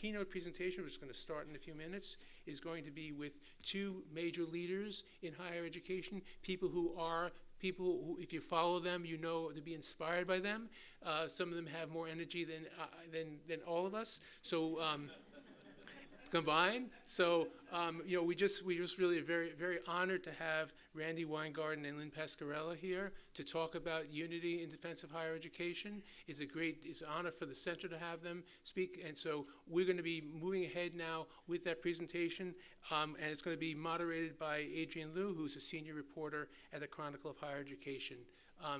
keynote presentation, which is going to start in a few minutes, is going to be with two major leaders in higher education, people who, if you follow them, you know to be inspired by them. Some of them have more energy than all of us. So. Combined. So, we just really are very, very honored to have Randi Weingarten and Lynn Pasquerella here to talk about unity in defense of higher education. It's an honor for the center to have them speak. And so we're going to be moving ahead now with that presentation. And it's going to be moderated by Adrienne, who's a senior reporter at the Chronicle of Higher Education.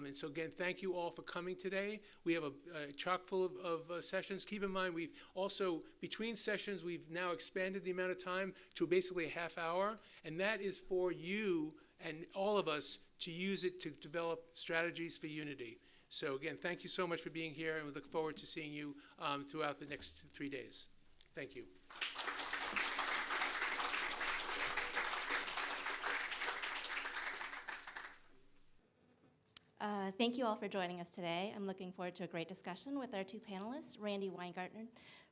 And so again, thank you all for coming today. We have a chock full of sessions. Keep in mind, we've also, between sessions, we've now expanded the amount of time to basically a half hour. And that is for you and all of us to use it to develop strategies for unity. So again, thank you so much for being here, and we look forward to seeing you throughout the next 3 days. Thank you. Thank you all for joining us today. I'm looking forward to a great discussion with our two panelists, Randi Weingarten,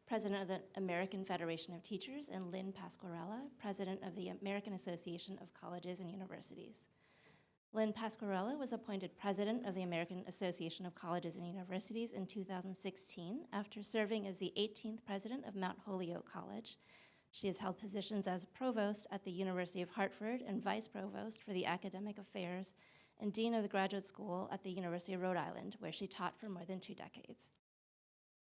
President of the American Federation of Teachers, and Lynn Pasquerella, President of the American Association of Colleges and Universities. Lynn Pasquerella was appointed President of the American Association of Colleges and Universities in 2016 after serving as the 18th President of Mount Holyoke College. She has held positions as Provost at the University of Hartford and Vice Provost for the Academic Affairs and Dean of the Graduate School at the University of Rhode Island, where she taught for more than 2 decades.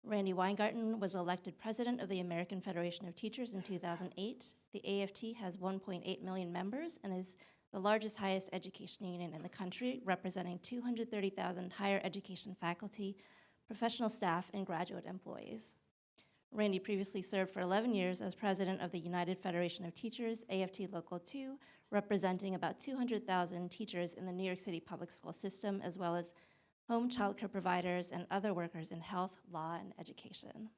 Randi Weingarten was elected President of the American Federation of Teachers in 2008. The AFT has 1.8 million members and is the largest highest education union in the country, representing 230,000 higher education faculty, professional staff, and graduate employees. Randi previously served for 11 years as President of the United Federation of Teachers, AFT Local 2, representing about 200,000 teachers in the New York City public school system, as well as home childcare providers and other workers in health, law, and education.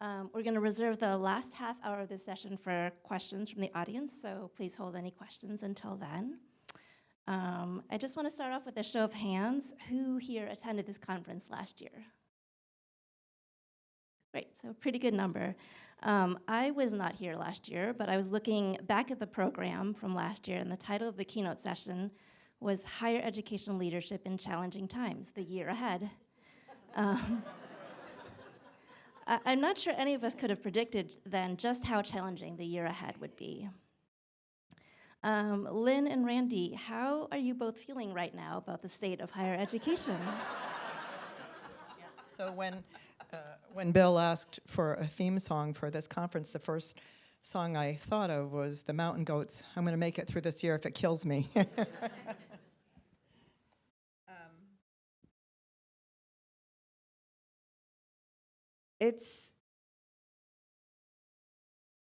We're going to reserve the last half hour of this session for questions from the audience, so please hold any questions until then. I just want to start off with a show of hands. Who here attended this conference last year? Great, so a pretty good number. I was not here last year, but I was looking back at the program from last year, and the title of the keynote session was Higher Education Leadership in Challenging Times, the Year Ahead. I'm not sure any of us could have predicted then just how challenging the year ahead would be. Lynn and Randi, how are you both feeling right now about the state of higher education? So when Bill asked for a theme song for this conference, the first song I thought of was the Mountain Goats. I'm going to make it through this year if it kills me. It's,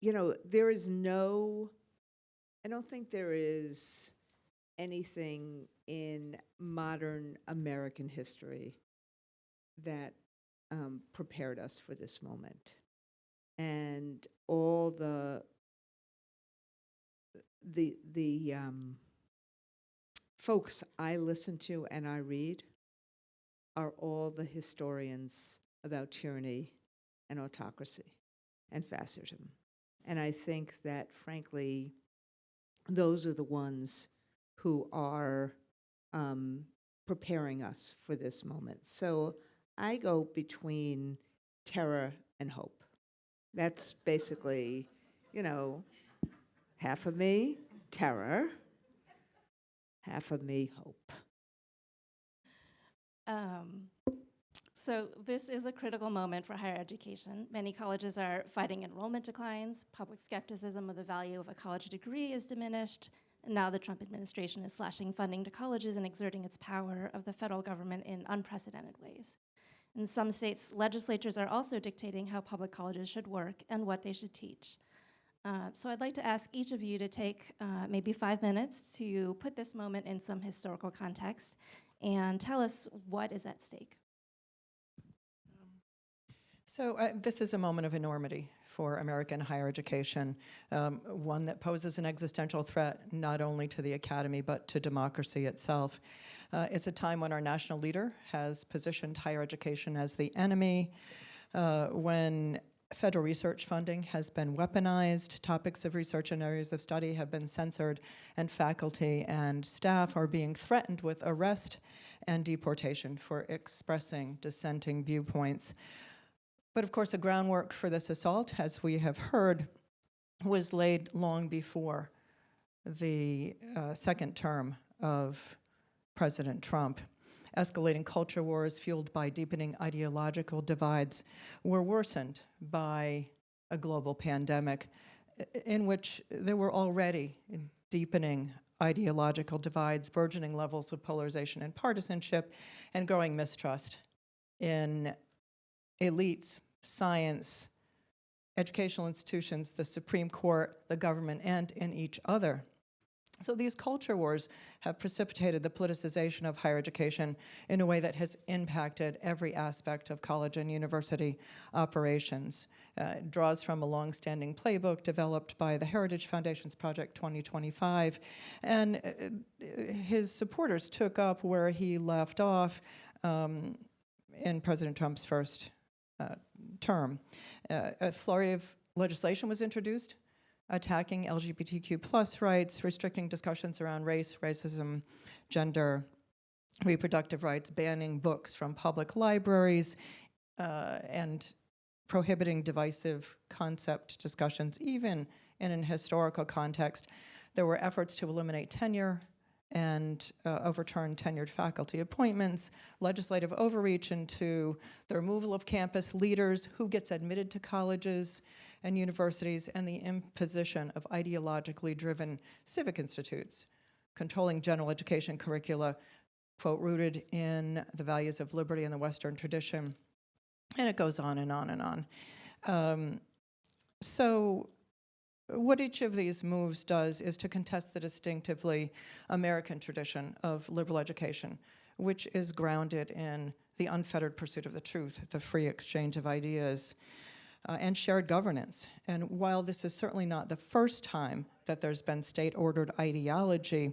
there is I don't think there is anything in modern American history that prepared us for this moment. And all the folks I listen to and I read are all the historians about tyranny and autocracy and fascism. And I think that, frankly, those are the ones who are preparing us for this moment. So I go between terror and hope. That's basically, half of me, terror, half of me, hope. So this is a critical moment for higher education. Many colleges are fighting enrollment declines, public skepticism of the value of a college degree is diminished, and now the Trump administration is slashing funding to colleges and exerting its power of the federal government in unprecedented ways. In some states, legislatures are also dictating how public colleges should work and what they should teach. So I'd like to ask each of you to take maybe 5 minutes to put this moment in some historical context and tell us what is at stake. So this is a moment of enormity for American higher education, one that poses an existential threat not only to the academy but to democracy itself. It's a time when our national leader has positioned higher education as the enemy, when Federal research funding has been weaponized, topics of research and areas of study have been censored, and faculty and staff are being threatened with arrest and deportation for expressing dissenting viewpoints. But of course, the groundwork for this assault, as we have heard, was laid long before the second term of President Trump. Escalating culture wars fueled by deepening ideological divides were worsened by a global pandemic in which there were already deepening ideological divides, burgeoning levels of polarization and partisanship, and growing mistrust in elites, science, educational institutions, the Supreme Court, the government, and in each other. So these culture wars have precipitated the politicization of higher education in a way that has impacted every aspect of college and university operations. It draws from a long-standing playbook developed by the Heritage Foundation's Project 2025, and his supporters took up where he left off in President Trump's first term. A flurry of legislation was introduced attacking LGBTQ+ rights, restricting discussions around race, racism, gender, reproductive rights, banning books from public libraries, and prohibiting divisive concept discussions, even in an historical context. There were efforts to eliminate tenure and overturn tenured faculty appointments, legislative overreach into the removal of campus leaders, who gets admitted to colleges and universities, and the imposition of ideologically driven civic institutes, controlling general education curricula, quote, rooted in the values of liberty and the Western tradition. And it goes on and on and on. So what each of these moves does is to contest the distinctively American tradition of liberal education, which is grounded in the unfettered pursuit of the truth, the free exchange of ideas, and shared governance. And while this is certainly not the first time that there's been state-ordered ideology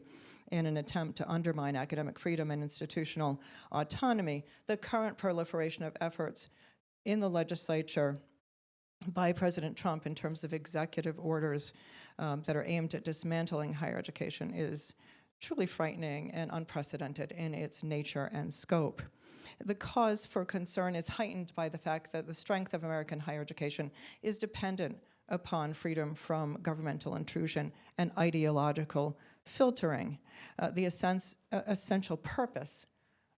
in an attempt to undermine academic freedom and institutional autonomy, the current proliferation of efforts in the legislature by President Trump in terms of executive orders that are aimed at dismantling higher education is truly frightening and unprecedented in its nature and scope. The cause for concern is heightened by the fact that the strength of American higher education is dependent upon freedom from governmental intrusion and ideological filtering. The essential purpose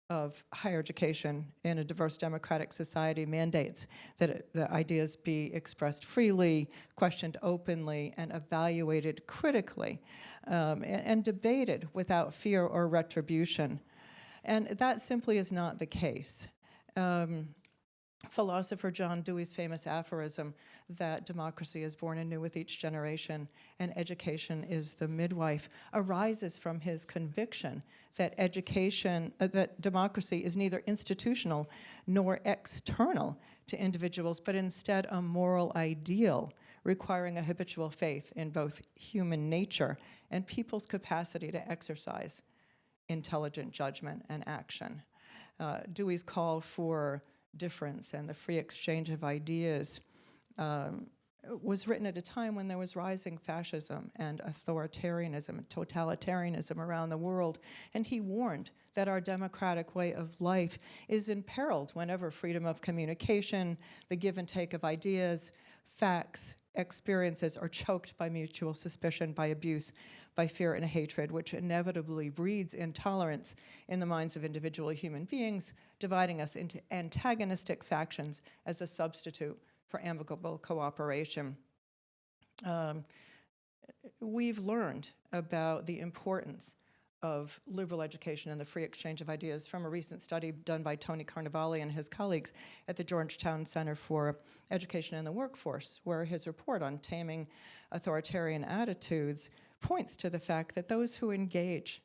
of higher education in a diverse democratic society mandates that the ideas be expressed freely, questioned openly, and evaluated critically, and debated without fear or retribution. And that simply is not the case. Philosopher John Dewey's famous aphorism that democracy is born anew with each generation and education is the midwife arises from his conviction that that democracy is neither institutional nor external to individuals, but instead a moral ideal requiring a habitual faith in both human nature and people's capacity to exercise intelligent judgment and action. Dewey's call for difference and the free exchange of ideas was written at a time when there was rising fascism and authoritarianism and totalitarianism around the world, and he warned that our democratic way of life is imperiled whenever freedom of communication, the give and take of ideas, facts, experiences are choked by mutual suspicion, by abuse, by fear and hatred, which inevitably breeds intolerance in the minds of individual human beings, dividing us into antagonistic factions as a substitute for amicable cooperation. We've learned about the importance of liberal education and the free exchange of ideas from a recent study done by Tony Carnevale and his colleagues at the Georgetown Center for Education and the Workforce, where his report on taming authoritarian attitudes points to the fact that those who engage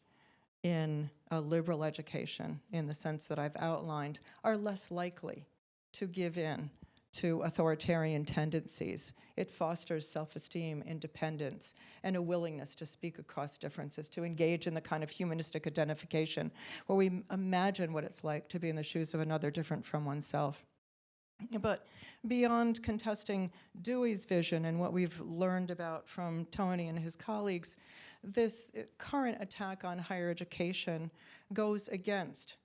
in a liberal education, in the sense that I've outlined, are less likely to give in to authoritarian tendencies. It fosters self-esteem, independence, and a willingness to speak across differences, to engage in the kind of humanistic identification where we imagine what it's like to be in the shoes of another different from oneself. But beyond contesting Dewey's vision and what we've learned about from Tony and his colleagues, this current attack on higher education goes against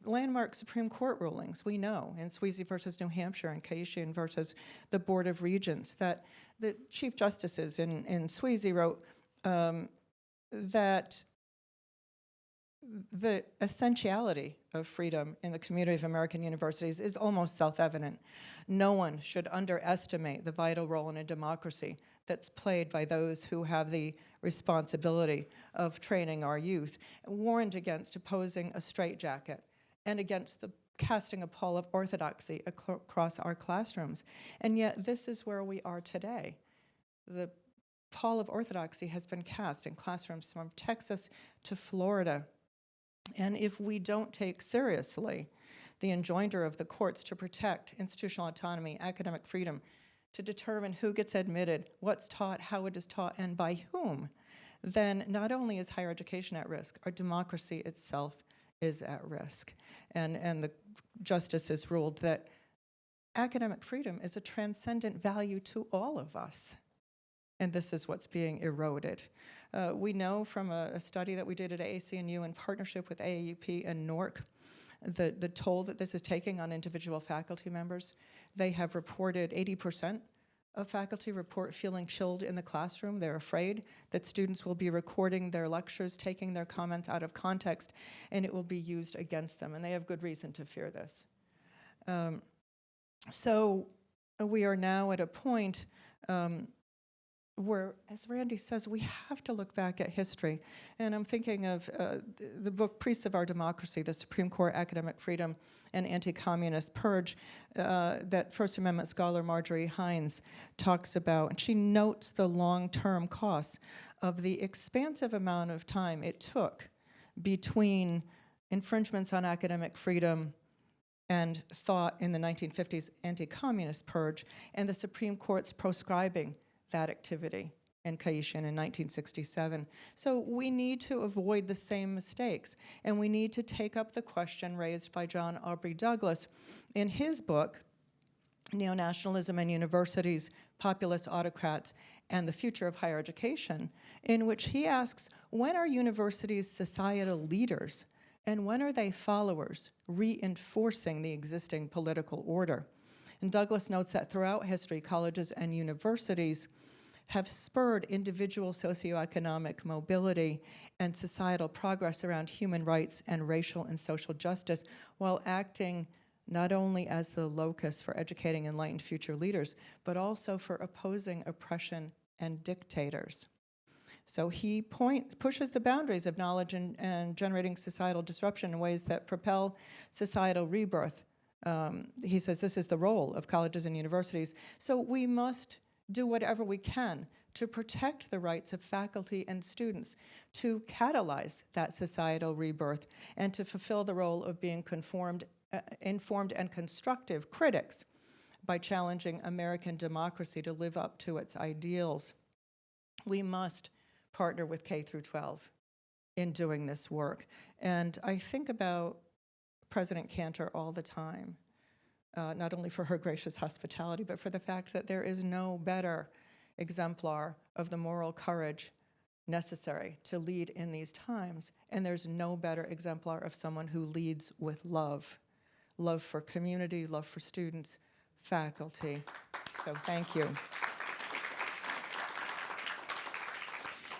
landmark Supreme Court rulings. We know in Sweezy versus New Hampshire and Kaishian versus the Board of Regents that the Chief Justices in Sweezy wrote that the essentiality of freedom in the community of American universities is almost self-evident. No one should underestimate the vital role in a democracy that's played by those who have the responsibility of training our youth, warned against opposing a straitjacket and against the casting a pall of orthodoxy across our classrooms. And yet this is where we are today. The pall of orthodoxy has been cast in classrooms from Texas to Florida. And if we don't take seriously the enjoinder of the courts to protect institutional autonomy, academic freedom, to determine who gets admitted, what's taught, how it is taught, and by whom, then not only is higher education at risk, our democracy itself is at risk. And the justices ruled that academic freedom is a transcendent value to all of us. And this is what's being eroded. We know from a study that we did at AAC&U in partnership with AAUP and NORC, the toll that this is taking on individual faculty members. They have reported 80% of faculty report feeling chilled in the classroom. They're afraid that students will be recording their lectures, taking their comments out of context, and it will be used against them. And they have good reason to fear this. So we are now at a point where, as Randi says, we have to look back at history. And I'm thinking of the book Priests of Our Democracy, the Supreme Court Academic Freedom and Anti-Communist Purge that First Amendment scholar Marjorie Hines talks about. And she notes the long-term costs of the expansive amount of time it took between infringements on academic freedom and thought in the 1950s anti-communist purge and the Supreme Court's proscribing that activity in Kaishian in 1967. So we need to avoid the same mistakes, and we need to take up the question raised by John Aubrey Douglas in his book, Neo-Nationalism and Universities, Populist Autocrats, and the Future of Higher Education, in which he asks, when are universities societal leaders, and when are they followers, reinforcing the existing political order? And Douglas notes that throughout history, colleges and universities have spurred individual socioeconomic mobility and societal progress around human rights and racial and social justice, while acting not only as the locus for educating enlightened future leaders, but also for opposing oppression and dictators. So he pushes the boundaries of knowledge and generating societal disruption in ways that propel societal rebirth. He says this is the role of colleges and universities. So we must do whatever we can to protect the rights of faculty and students, to catalyze that societal rebirth, and to fulfill the role of being informed and constructive critics by challenging American democracy to live up to its ideals. We must partner with K through 12 in doing this work. And I think about President Cantor all the time, not only for her gracious hospitality, but for the fact that there is no better exemplar of the moral courage necessary to lead in these times, and there's no better exemplar of someone who leads with love. Love for community, love for students, faculty. So thank you.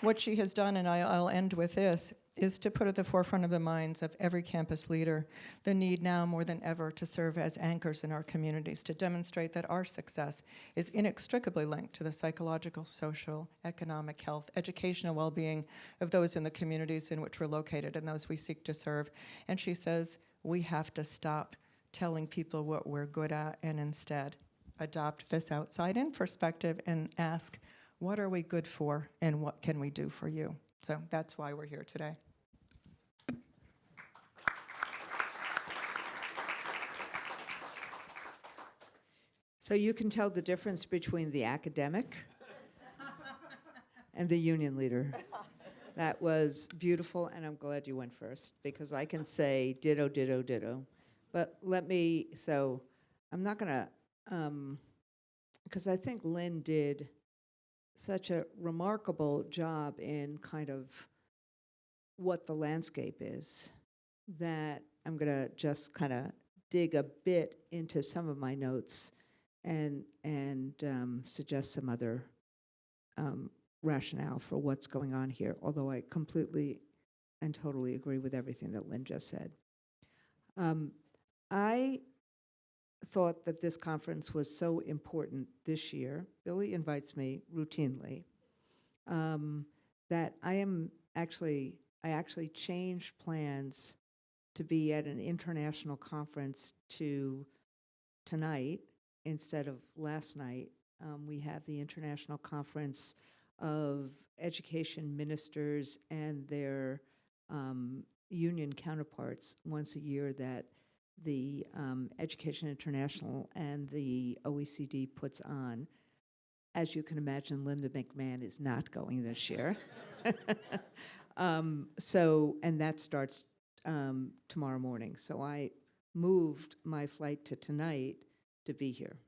What she has done, and I'll end with this, is to put at the forefront of the minds of every campus leader the need now more than ever to serve as anchors in our communities, to demonstrate that our success is inextricably linked to the psychological, social, economic health, educational well-being of those in the communities in which we're located and those we seek to serve. And she says we have to stop telling people what we're good at and instead adopt this outside-in perspective and ask, what are we good for and what can we do for you? So that's why we're here today. So you can tell the difference between the academic and the union leader. That was beautiful, and I'm glad you went first, because I can say ditto, ditto, ditto. But let me, so I'm not going to, because I think Lynn did such a remarkable job in kind of what the landscape is, that I'm going to just kind of dig a bit into some of my notes and suggest some other rationale for what's going on here, although I completely and totally agree with everything that Lynn just said. I thought that this conference was so important this year. Billy invites me routinely, that I actually changed plans to be at an international conference to tonight instead of last night. We have the International Conference of Education Ministers and their union counterparts once a year that the Education International and the OECD puts on. As you can imagine, Linda McMahon is not going this year. And that starts tomorrow morning. So I moved my flight to tonight to be here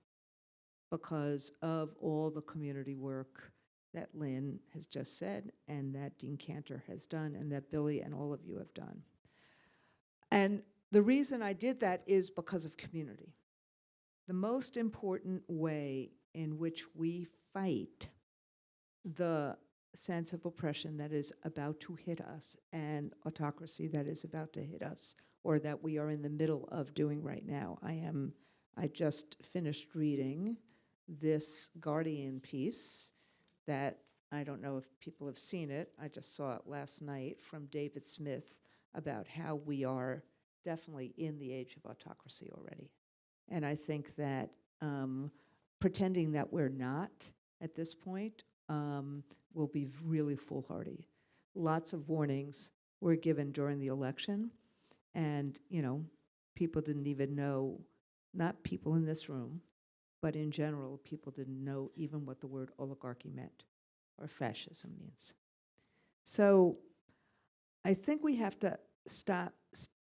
because of all the community work that Lynn has just said and that Dean Cantor has done and that Billy and all of you have done. And the reason I did that is because of community. The most important way in which we fight the sense of oppression that is about to hit us and autocracy that is about to hit us, or that we are in the middle of doing right now. I just finished reading this Guardian piece that I don't know if people have seen it. I just saw it last night from David Smith about how we are definitely in the age of autocracy already. And I think that pretending that we're not at this point will be really foolhardy. Lots of warnings were given during the election, and people didn't even know, not people in this room, but in general, people didn't know even what the word oligarchy meant or fascism means. So I think we have to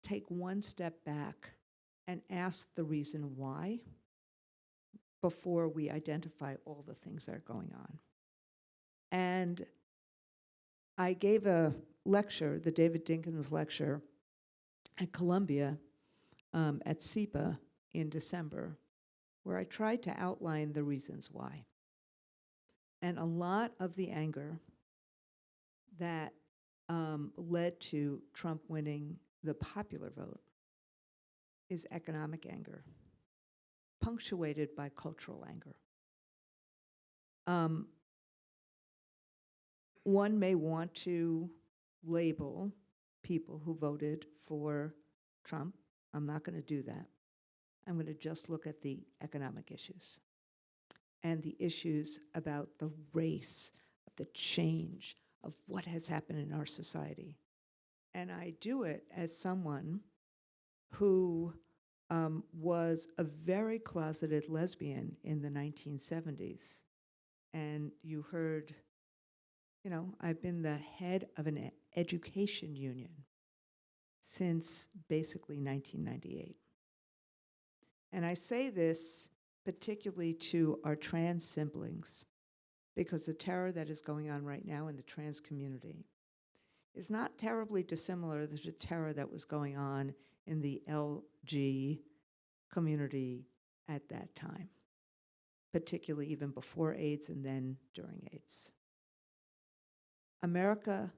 take one step back and ask the reason why before we identify all the things that are going on. And I gave a lecture, the David Dinkins lecture, at Columbia at SEPA in December, where I tried to outline the reasons why. And a lot of the anger that led to Trump winning the popular vote is economic anger, punctuated by cultural anger. One may want to label people who voted for Trump. I'm not going to do that. I'm going to just look at the economic issues and the issues about the race, of the change of what has happened in our society. And I do it as someone who was a very closeted lesbian in the 1970s. And you heard, I've been the head of an education union since basically 1998. And I say this particularly to our trans siblings, because the terror that is going on right now in the trans community is not terribly dissimilar to the terror that was going on in the LG community at that time, particularly even before AIDS and then during AIDS. America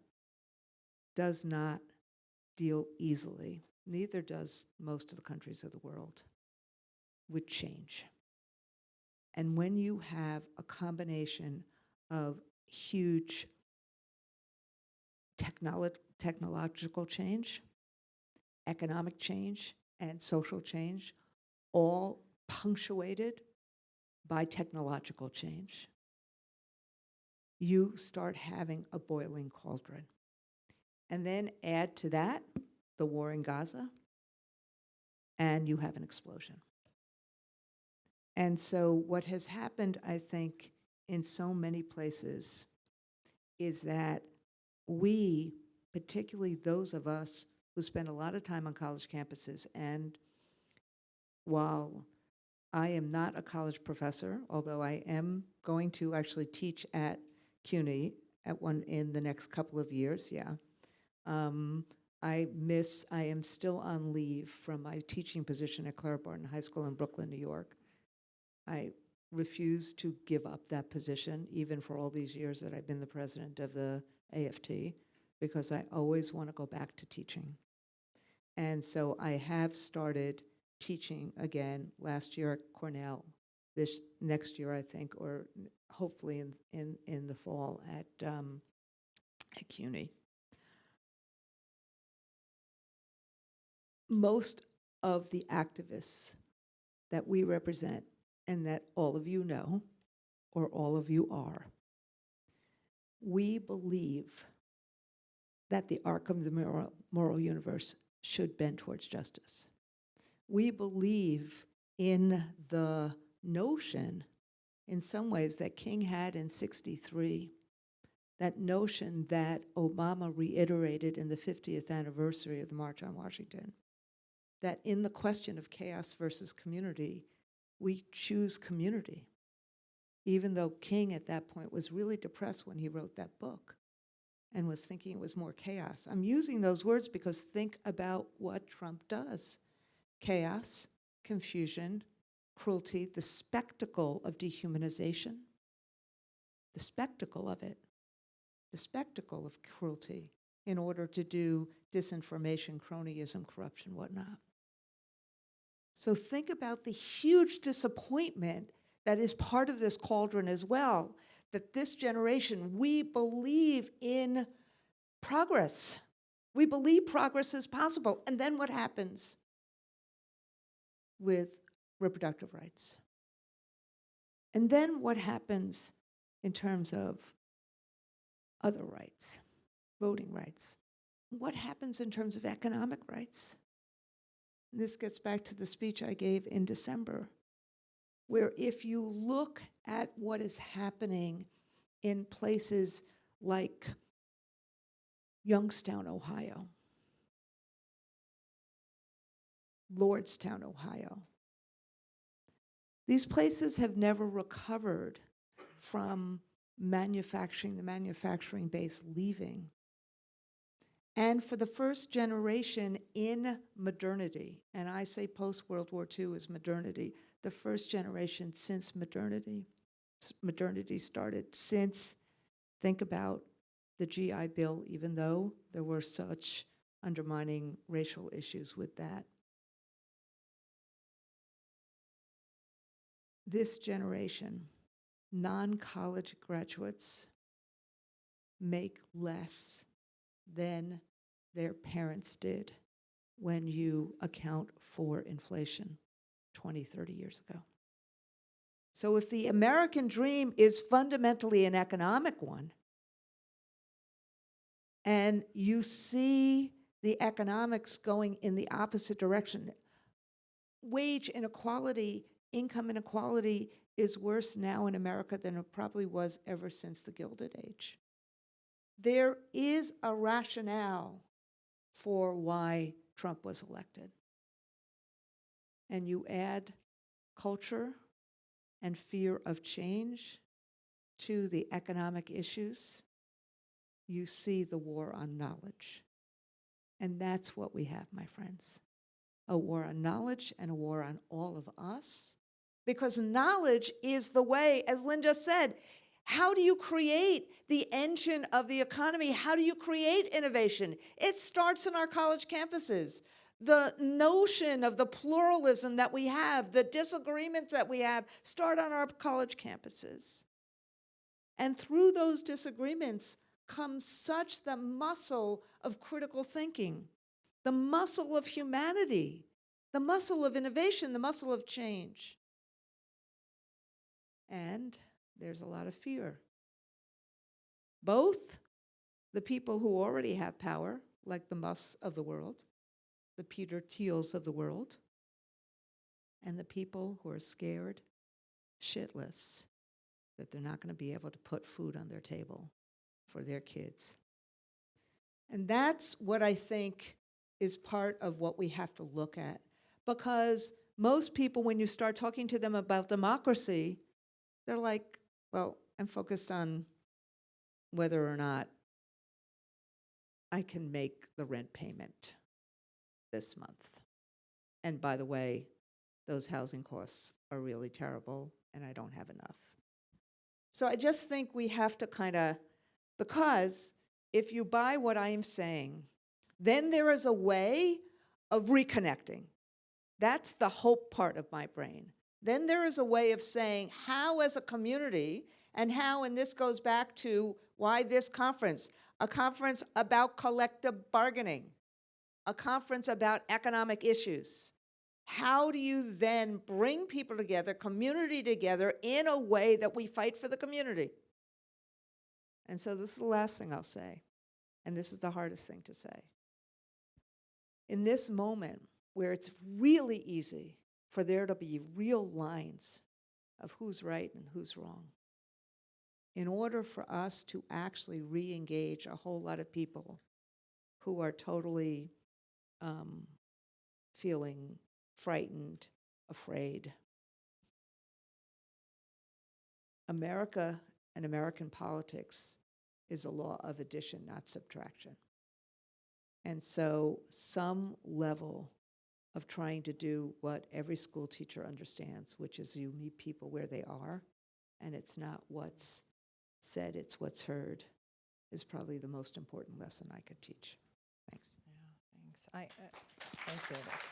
does not deal easily, neither does most of the countries of the world, with change. And when you have a combination of huge technological change, economic change, and social change, all punctuated by technological change, you start having a boiling cauldron. And then add to that the war in Gaza, and you have an explosion. And so what has happened, I think, in so many places is that we, particularly those of us who spend a lot of time on college campuses, and while I am not a college professor, although I am going to actually teach at CUNY at one in the next couple of years, yeah. I am still on leave from my teaching position at Clara Barton High School in Brooklyn, New York. I refuse to give up that position, even for all these years that I've been the president of the AFT, because I always want to go back to teaching. And so I have started teaching again last year at Cornell, this next year, I think, or hopefully in the fall at CUNY. Most of the activists that we represent and that all of you know, or all of you are, we believe that the arc of the moral universe should bend towards justice. We believe in the notion, in some ways, that King had in '63, that notion that Obama reiterated in the 50th anniversary of the March on Washington, that in the question of chaos versus community, we choose community, even though King at that point was really depressed when he wrote that book and was thinking it was more chaos. I'm using those words because think about what Trump does. Chaos, confusion, cruelty, the spectacle of dehumanization, the spectacle of it, the spectacle of cruelty in order to do disinformation, cronyism, corruption, whatnot. So think about the huge disappointment that is part of this cauldron as well, that this generation, we believe in progress. We believe progress is possible. And then what happens with reproductive rights? And then what happens in terms of other rights, voting rights? What happens in terms of economic rights? And this gets back to the speech I gave in December, where if you look at what is happening in places like Youngstown, Ohio, Lordstown, Ohio, these places have never recovered from manufacturing, the manufacturing base leaving. And for the first generation in modernity, and I say post-World War II is modernity, the first generation since modernity started, since, think about the GI Bill, even though there were such undermining racial issues with that. This generation, non-college graduates, make less than their parents did when you account for inflation 20, 30 years ago. So if the American dream is fundamentally an economic one, and you see the economics going in the opposite direction, wage inequality, income inequality is worse now in America than it probably was ever since the Gilded Age. There is a rationale for why Trump was elected. And you add culture and fear of change to the economic issues, you see the war on knowledge. And that's what we have, my friends. A war on knowledge and a war on all of us. Because knowledge is the way, as Lynn just said, how do you create the engine of the economy? How do you create innovation? It starts in our college campuses. The notion of the pluralism that we have, the disagreements that we have, start on our college campuses. And through those disagreements comes such the muscle of critical thinking, the muscle of humanity, the muscle of innovation, the muscle of change. And there's a lot of fear. Both the people who already have power, like the Musks of the world, the Peter Thiels of the world, and the people who are scared shitless that they're not going to be able to put food on their table for their kids. And that's what I think is part of what we have to look at, because most people, when you start talking to them about democracy, they're like, well, I'm focused on whether or not I can make the rent payment this month. And by the way, those housing costs are really terrible, and I don't have enough. So I just think we have to kind of, because if you buy what I am saying, then there is a way of reconnecting. That's the hope part of my brain. Then there is a way of saying how as a community, and how, and this goes back to why this conference, a conference about collective bargaining, a conference about economic issues. How do you then bring people together, community together, in a way that we fight for the community? And so this is the last thing I'll say, and this is the hardest thing to say. In this moment where it's really easy for there to be real lines of who's right and who's wrong, in order for us to actually re-engage a whole lot of people who are totally feeling frightened, afraid. America and American politics is a law of addition, not subtraction. And so some level of trying to do what every school teacher understands, which is you meet people where they are, and it's not what's said, it's what's heard, is probably the most important lesson I could teach. Thanks. Yeah, thanks. Thank you. That's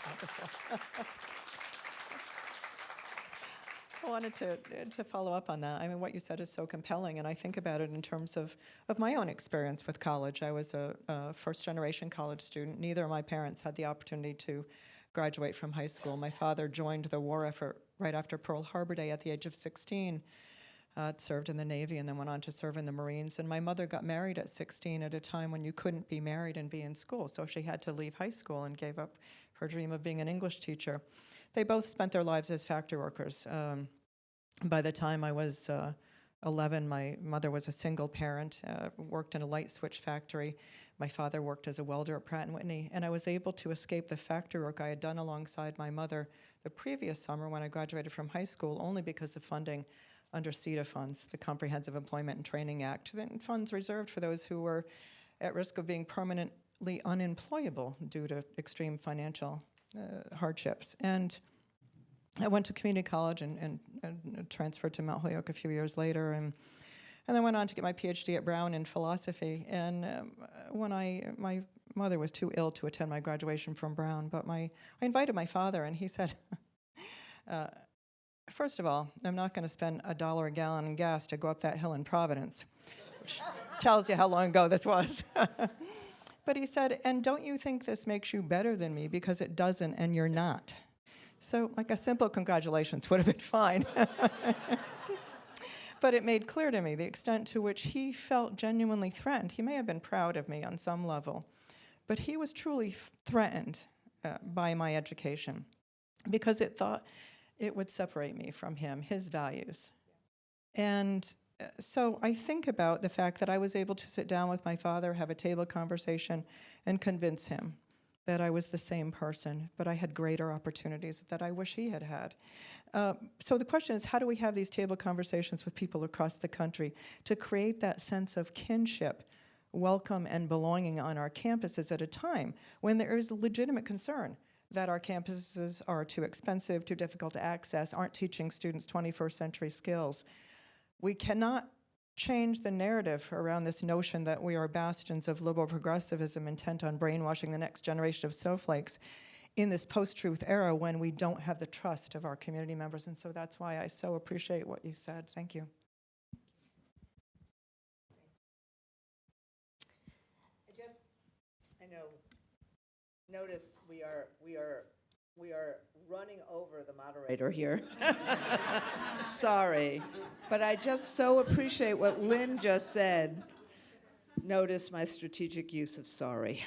wonderful. I wanted to follow up on that. I mean, what you said is so compelling, and I think about it in terms of my own experience with college. I was a first-generation college student. Neither of my parents had the opportunity to graduate from high school. My father joined the war effort right after Pearl Harbor Day at the age of 16, served in the Navy, and then went on to serve in the Marines. And my mother got married at 16 at a time when you couldn't be married and be in school, so she had to leave high school and gave up her dream of being an English teacher. They both spent their lives as factory workers. By the time I was 11, my mother was a single parent, worked in a light switch factory. My father worked as a welder at Pratt & Whitney, and I was able to escape the factory work I had done alongside my mother the previous summer when I graduated from high school, only because of funding under CETA funds, the Comprehensive Employment and Training Act, then funds reserved for those who were at risk of being permanently unemployable due to extreme financial hardships. And I went to community college and transferred to Mount Holyoke a few years later, and then went on to get my PhD at Brown in philosophy. And when my mother was too ill to attend my graduation from Brown, but I invited my father, and he said, first of all, I'm not going to spend $1 a gallon in gas to go up that hill in Providence, which tells you how long ago this was. But he said, and don't you think this makes you better than me? Because it doesn't, and you're not. So, like, a simple congratulations would have been fine. But it made clear to me the extent to which he felt genuinely threatened. He may have been proud of me on some level, but he was truly threatened by my education because it thought it would separate me from him, his values. And so I think about the fact that I was able to sit down with my father, have a table conversation, and convince him that I was the same person, but I had greater opportunities that I wish he had had. So the question is, how do we have these table conversations with people across the country to create that sense of kinship, welcome, and belonging on our campuses at a time when there is legitimate concern that our campuses are too expensive, too difficult to access, aren't teaching students 21st century skills? We cannot change the narrative around this notion that we are bastions of liberal progressivism intent on brainwashing the next generation of snowflakes in this post-truth era when we don't have the trust of our community members. And so that's why I so appreciate what you said. Thank you. I know, notice we are running over the moderator here. Sorry, but I just so appreciate what Lynn just said. Notice my strategic use of sorry.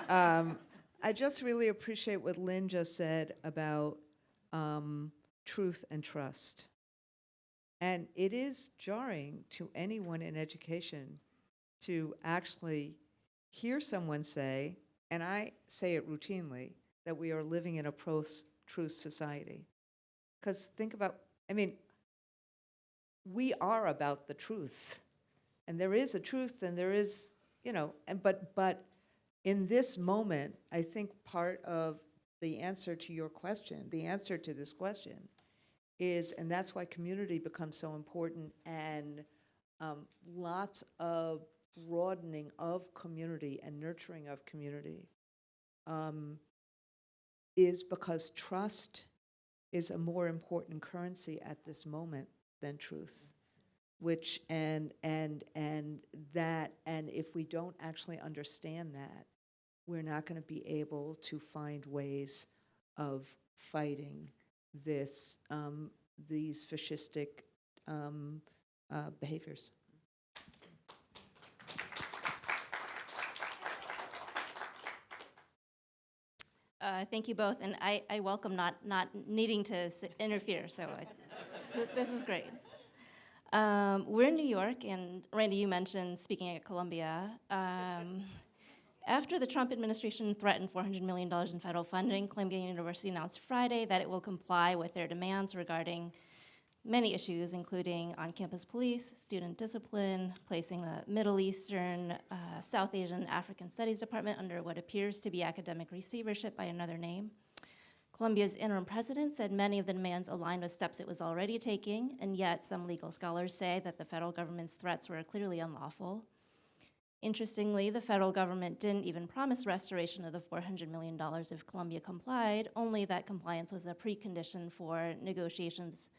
I just really appreciate what Lynn just said about truth and trust. And it is jarring to anyone in education to actually hear someone say, and I say it routinely, that we are living in a truth society. Because think about, I mean, we are about the truth. And there is a truth and there is, but in this moment, I think part of the answer to your question, the answer to this question is, and that's why community becomes so important, and lots of broadening of community and nurturing of community is because trust is a more important currency at this moment than truth. Which and if we don't actually understand that, we're not going to be able to find ways of fighting this these fascistic behaviors. Thank you both, and I welcome not needing to interfere, so this is great. We're in New York, and Randy, you mentioned speaking at Columbia. After the Trump administration threatened $400 million in federal funding, Columbia University announced Friday that it will comply with their demands regarding many issues, including on-campus police, student discipline, placing the Middle Eastern, South Asian, African Studies Department under what appears to be academic receivership by another name. Columbia's interim president said many of the demands aligned with steps it was already taking, and yet some legal scholars say that the federal government's threats were clearly unlawful. Interestingly, the federal government didn't even promise restoration of the $400 million if Columbia complied, only that compliance was a precondition for negotiations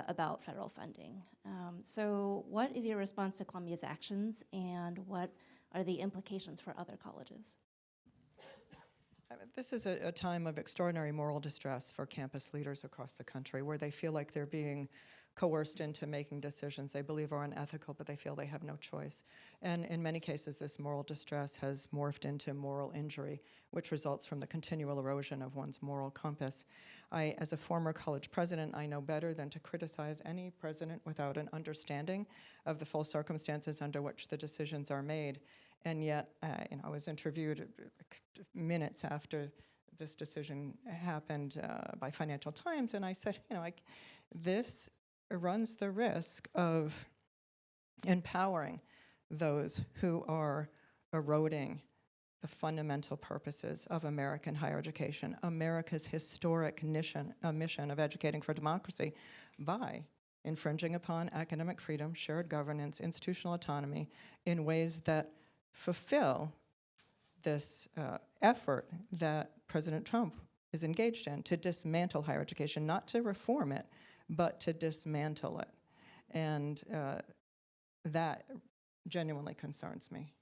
about federal funding. So what is your response to Columbia's actions, and what are the implications for other colleges? This is a time of extraordinary moral distress for campus leaders across the country, where they feel like they're being coerced into making decisions they believe are unethical, but they feel they have no choice. And in many cases, this moral distress has morphed into moral injury, which results from the continual erosion of one's moral compass. As a former college president, I know better than to criticize any president without an understanding of the full circumstances under which the decisions are made. And yet, I was interviewed minutes after this decision happened by Financial Times, and I said, this runs the risk of empowering those who are eroding the fundamental purposes of American higher education, America's historic mission of educating for democracy, by infringing upon academic freedom, shared governance, institutional autonomy in ways that fulfill this effort that President Trump is engaged in to dismantle higher education, not to reform it, but to dismantle it. And that genuinely concerns me.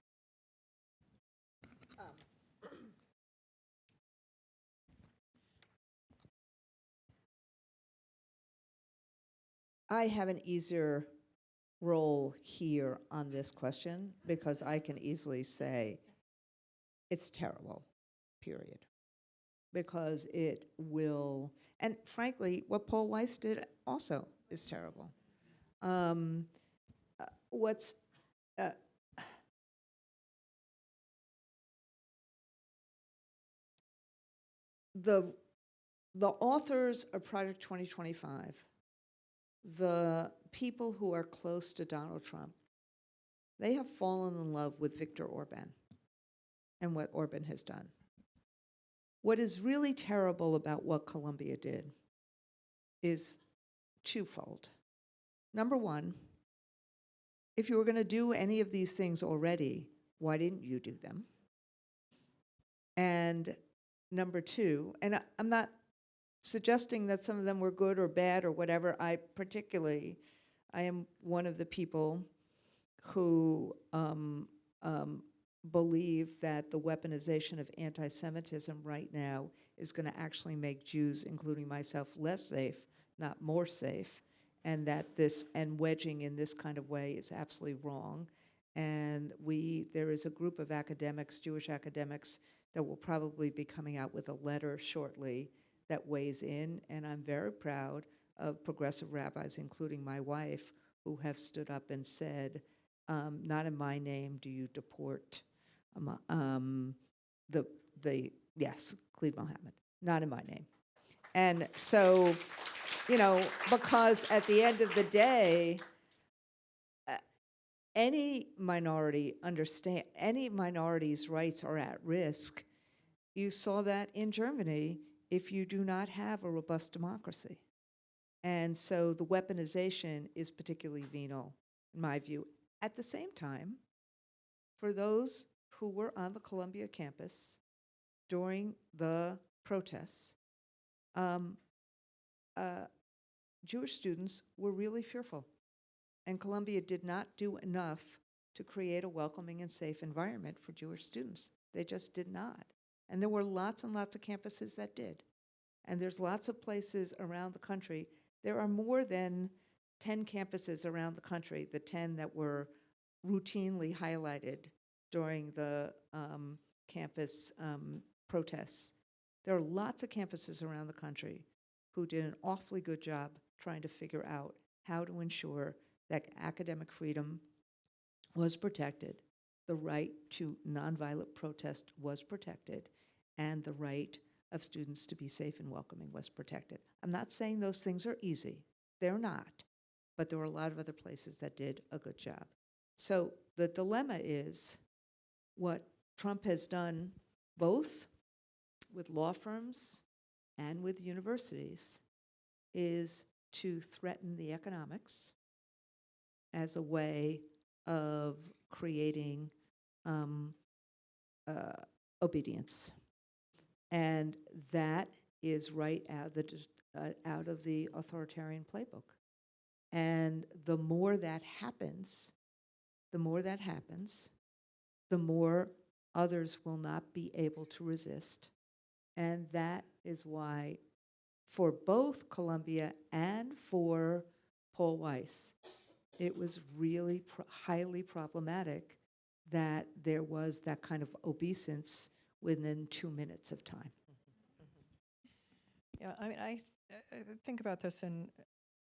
I have an easier role here on this question because I can easily say it's terrible, period. Because it will, and frankly, what Paul Weiss did also is terrible. The authors of Project 2025, the people who are close to Donald Trump, they have fallen in love with Viktor Orban and what Orban has done. What is really terrible about what Columbia did is twofold. Number one, if you were going to do any of these things already, why didn't you do them? And number two, and I'm not suggesting that some of them were good or bad or whatever. I am one of the people who believe that the weaponization of anti-Semitism right now is going to actually make Jews, including myself, less safe, not more safe, and that wedging in this kind of way is absolutely wrong. And there is a group of academics, Jewish academics, that will probably be coming out with a letter shortly that weighs in, and I'm very proud of progressive rabbis, including my wife, who have stood up and said, not in my name do you deport yes, Khalid Mohammed, not in my name. And so, because at the end of the day, any minority's rights are at risk. You saw that in Germany if you do not have a robust democracy. And so the weaponization is particularly venal, in my view. At the same time, for those who were on the Columbia campus during the protests, Jewish students were really fearful. And Columbia did not do enough to create a welcoming and safe environment for Jewish students. They just did not. And there were lots and lots of campuses that did. And there's lots of places around the country. There are more than 10 campuses around the country, the 10 that were routinely highlighted during the campus protests. There are lots of campuses around the country who did an awfully good job trying to figure out how to ensure that academic freedom was protected, the right to nonviolent protest was protected, and the right of students to be safe and welcoming was protected. I'm not saying those things are easy. They're not. But there were a lot of other places that did a good job. So the dilemma is what Trump has done both with law firms and with universities is to threaten the economics as a way of creating obedience. And that is right out of the authoritarian playbook. And the more that happens, the more others will not be able to resist. And that is why, for both Columbia and for Paul Weiss, it was really highly problematic that there was that kind of obeisance within 2 minutes of time. Yeah, I mean, I think about this in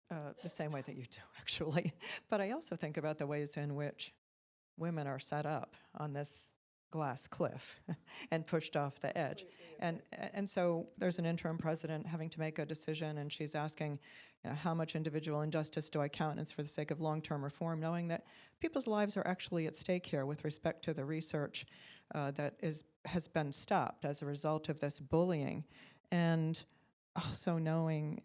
the same way that you do, actually. But I also think about the ways in which women are set up on this glass cliff and pushed off the edge. And so there's an interim president having to make a decision, and she's asking, how much individual injustice do I countenance for the sake of long-term reform, knowing that people's lives are actually at stake here with respect to the research that has been stopped as a result of this bullying, and also knowing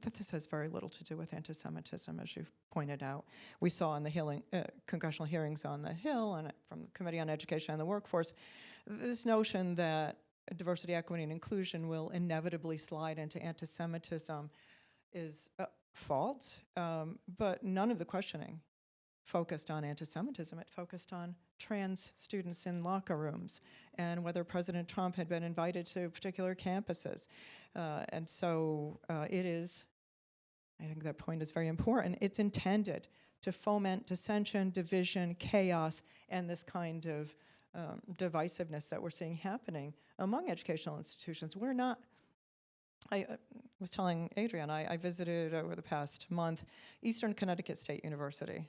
that this has very little to do with anti-Semitism, as you've pointed out. We saw in the congressional hearings on the Hill and from the Committee on Education and the Workforce, this notion that diversity, equity, and inclusion will inevitably slide into anti-Semitism is false, but none of the questioning focused on anti-Semitism. It focused on trans students in locker rooms and whether President Trump had been invited to particular campuses. And so it is, I think that point is very important. It's intended to foment dissension, division, chaos, and this kind of divisiveness that we're seeing happening among educational institutions. We're not, I was telling Adrienne, I visited over the past month Eastern Connecticut State University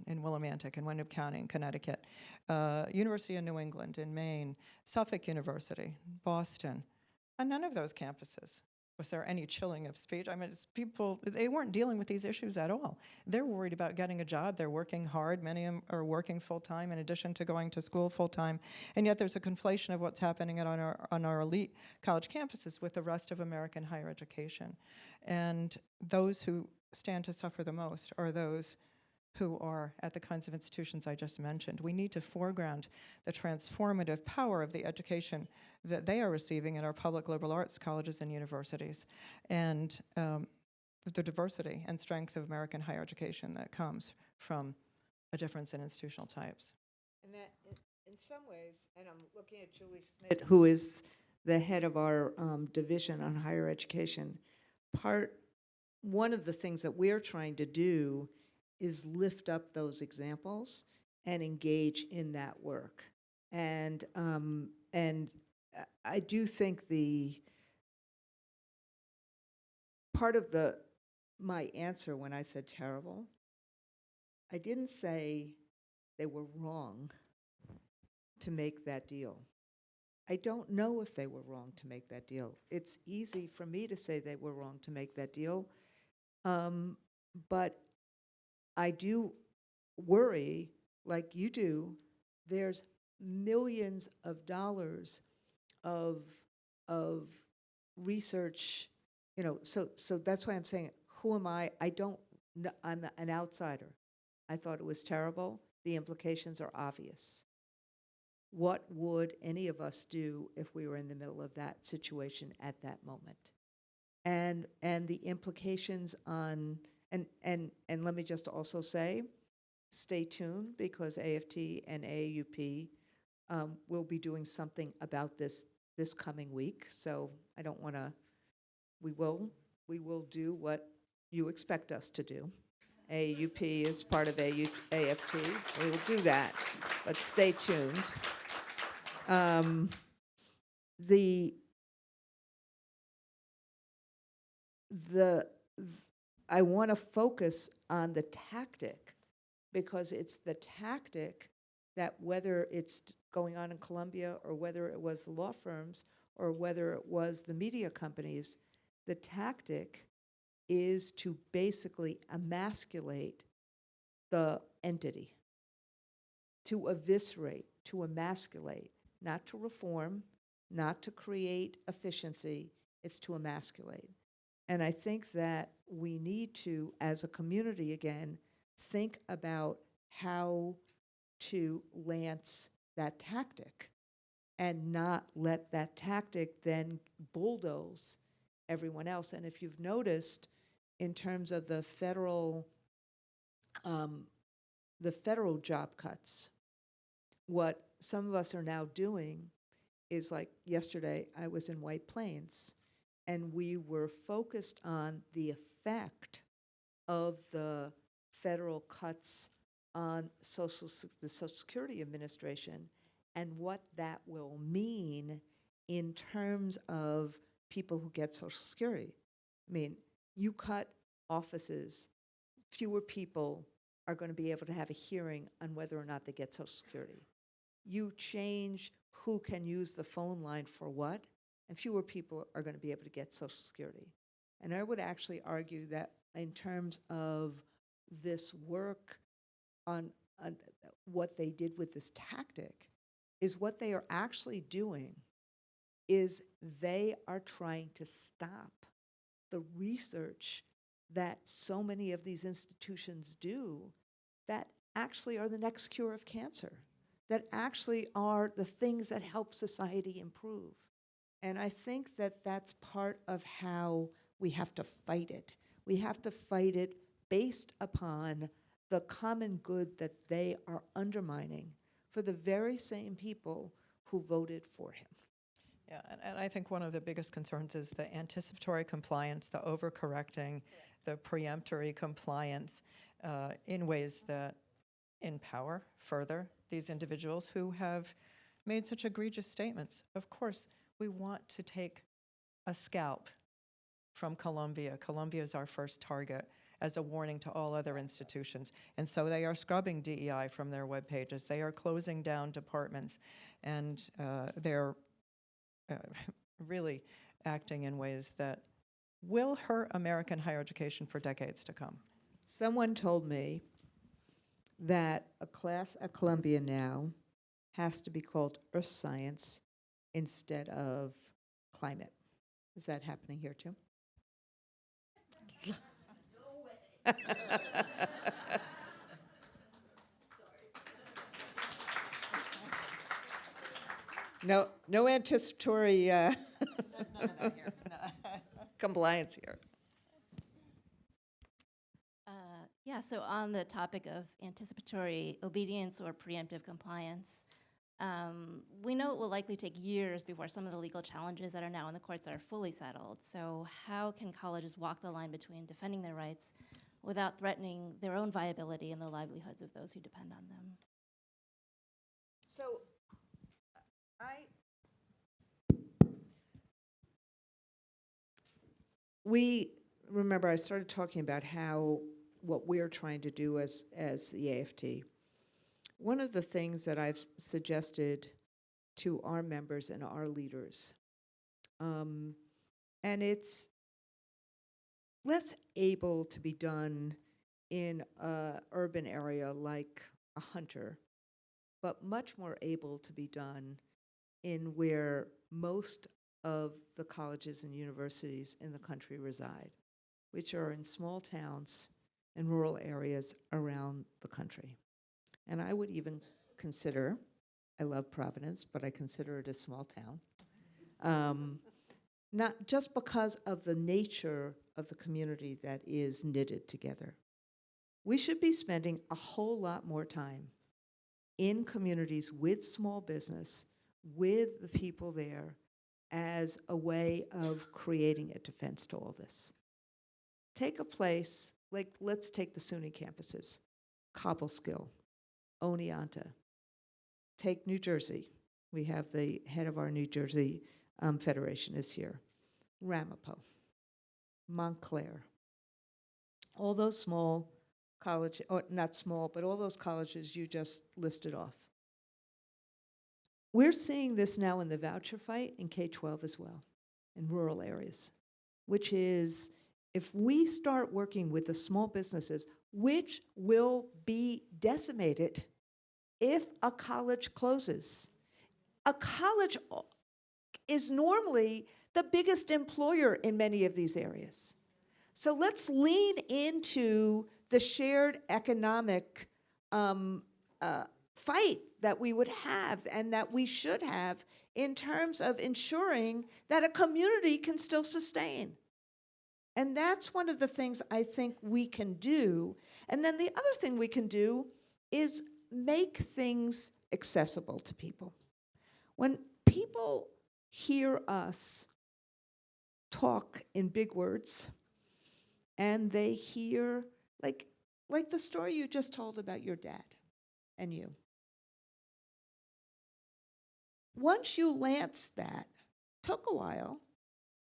in Willimantic in Windham County in Connecticut, University of New England in Maine, Suffolk University, Boston. On none of those campuses was there any chilling of speech. I mean, people, they weren't dealing with these issues at all. They're worried about getting a job. They're working hard. Many of them are working full-time in addition to going to school full-time. And yet there's a conflation of what's happening on our elite college campuses with the rest of American higher education. And those who stand to suffer the most are those who are at the kinds of institutions I just mentioned. We need to foreground the transformative power of the education that they are receiving at our public liberal arts colleges and universities, and the diversity and strength of American higher education that comes from a difference in institutional types. And that, in some ways, and I'm looking at Julie Smith, who is the head of our division on higher education, one of the things that we're trying to do is lift up those examples and engage in that work. And I do think the part of my answer when I said terrible, I didn't say they were wrong to make that deal. I don't know if they were wrong to make that deal. It's easy for me to say they were wrong to make that deal, but I do worry, like you do. There's millions of dollars of research, so that's why I'm saying, who am I? I don't know, I'm an outsider. I thought it was terrible. The implications are obvious. What would any of us do if we were in the middle of that situation at that moment? And the implications on, and let me just also say, stay tuned, because AFT and AAUP will be doing something about this coming week. So I don't want to, we will do what you expect us to do. AAUP is part of AFT. We will do that, but stay tuned. I want to focus on the tactic, because it's the tactic that, whether it's going on in Columbia or whether it was the law firms or whether it was the media companies, the tactic is to basically emasculate the entity, to eviscerate, to emasculate, not to reform, not to create efficiency, it's to emasculate. And I think that we need to, as a community again, think about how to lance that tactic and not let that tactic then bulldoze everyone else. And if you've noticed, in terms of the federal job cuts, what some of us are now doing is, like yesterday, I was in White Plains, and we were focused on the effect of the federal cuts on the Social Security Administration and what that will mean in terms of people who get Social Security. I mean, you cut offices, fewer people are going to be able to have a hearing on whether or not they get Social Security. You change who can use the phone line for what, and fewer people are going to be able to get Social Security. And I would actually argue that in terms of this work on what they did with this tactic, is what they are actually doing is they are trying to stop the research that so many of these institutions do that actually are the next cure of cancer, that actually are the things that help society improve. And I think that that's part of how we have to fight it. We have to fight it based upon the common good that they are undermining for the very same people who voted for him. Yeah, and I think one of the biggest concerns is the anticipatory compliance, the overcorrecting, the preemptory compliance in ways that empower further these individuals who have made such egregious statements. Of course, we want to take a scalp from Columbia. Columbia is our first target, as a warning to all other institutions. And so they are scrubbing DEI from their web pages. They are closing down departments, and they're really acting in ways that will hurt American higher education for decades to come. Someone told me that a class at Columbia now has to be called Earth Science instead of climate. Is that happening here too? No anticipatory compliance here. Yeah, so on the topic of anticipatory obedience or preemptive compliance, we know it will likely take years before some of the legal challenges that are now in the courts are fully settled. So how can colleges walk the line between defending their rights without threatening their own viability and the livelihoods of those who depend on them? So remember I started talking about how what we're trying to do as the AFT. One of the things that I've suggested to our members and our leaders. And it's less able to be done in an urban area like a Hunter, but much more able to be done in where most of the colleges and universities in the country reside, which are in small towns and rural areas around the country. And I would even consider, I love Providence, but I consider it a small town. Not just because of the nature of the community that is knitted together. We should be spending a whole lot more time in communities with small business, with the people there, as a way of creating a defense to all this. Take a place, like let's take the SUNY campuses, Cobleskill, Oneonta. Take New Jersey. We have the head of our New Jersey Federation is here. Ramapo, Montclair. All those small college, or not small, but all those colleges you just listed off. We're seeing this now in the voucher fight in K-12 as well, in rural areas, which is if we start working with the small businesses, which will be decimated if a college closes. A college is normally the biggest employer in many of these areas. So let's lean into the shared economic fight that we would have and that we should have in terms of ensuring that a community can still sustain. And that's one of the things I think we can do. And then the other thing we can do is make things accessible to people. When people hear us talk in big words, and they hear, like the story you just told about your dad and you. Once you lance that, took a while,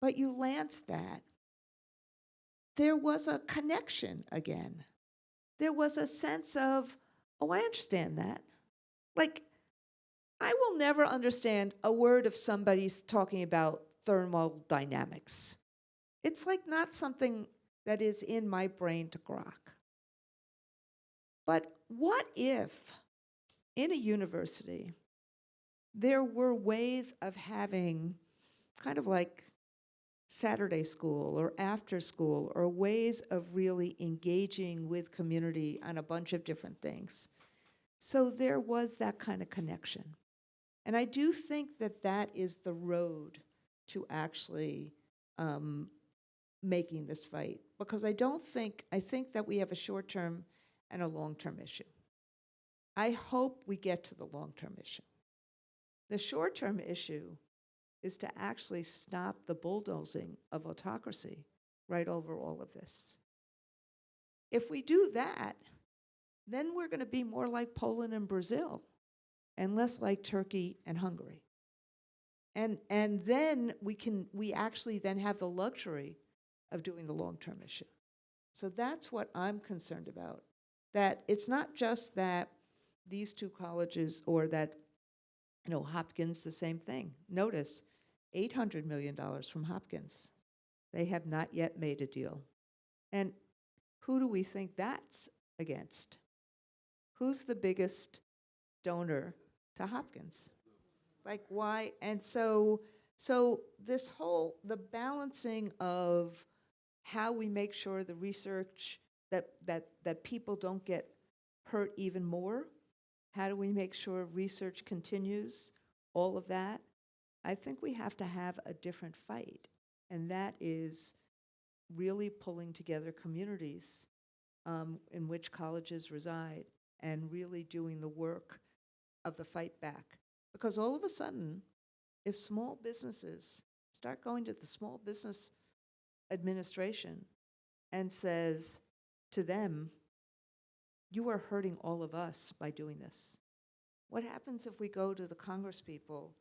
but you lanced that, there was a connection again. There was a sense of, oh, I understand that. Like, I will never understand a word of somebody's talking about thermodynamics. It's like not something that is in my brain to grok. But what if in a university there were ways of having kind of like Saturday school or after school, or ways of really engaging with community on a bunch of different things? So there was that kind of connection. And I do think that that is the road to actually making this fight. Because I think that we have a short-term and a long-term issue. I hope we get to the long-term issue. The short-term issue is to actually stop the bulldozing of autocracy right over all of this. If we do that, then we're going to be more like Poland and Brazil and less like Turkey and Hungary. And then we actually then have the luxury of doing the long-term issue. So that's what I'm concerned about. That it's not just that these two colleges, or that, Hopkins, the same thing. Notice, $800 million from Hopkins. They have not yet made a deal. And who do we think that's against? Who's the biggest donor to Hopkins? Like, why? And so this whole, the balancing of how we make sure the research that people don't get hurt even more, how do we make sure research continues, all of that, I think we have to have a different fight. And that is really pulling together communities in which colleges reside and really doing the work of the fight back. Because all of a sudden, if small businesses start going to the Small Business Administration and says to them, you are hurting all of us by doing this. What happens if we go to the Congress people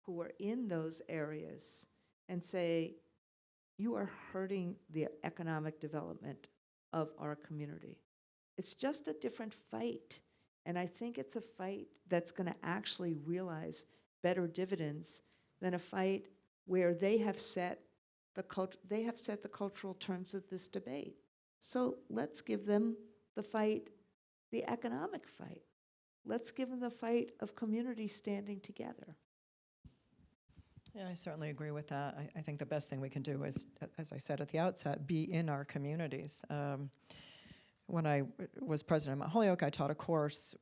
who are in those areas and say, you are hurting the economic development of our community? It's just a different fight. And I think it's a fight that's going to actually realize better dividends than a fight where they have set the cultural terms of this debate. So let's give them the fight, the economic fight. Let's give them the fight of communities standing together. Yeah, I certainly agree with that. I think the best thing we can do is, as I said at the outset, be in our communities. When I was president at Mount Holyoke, I taught a course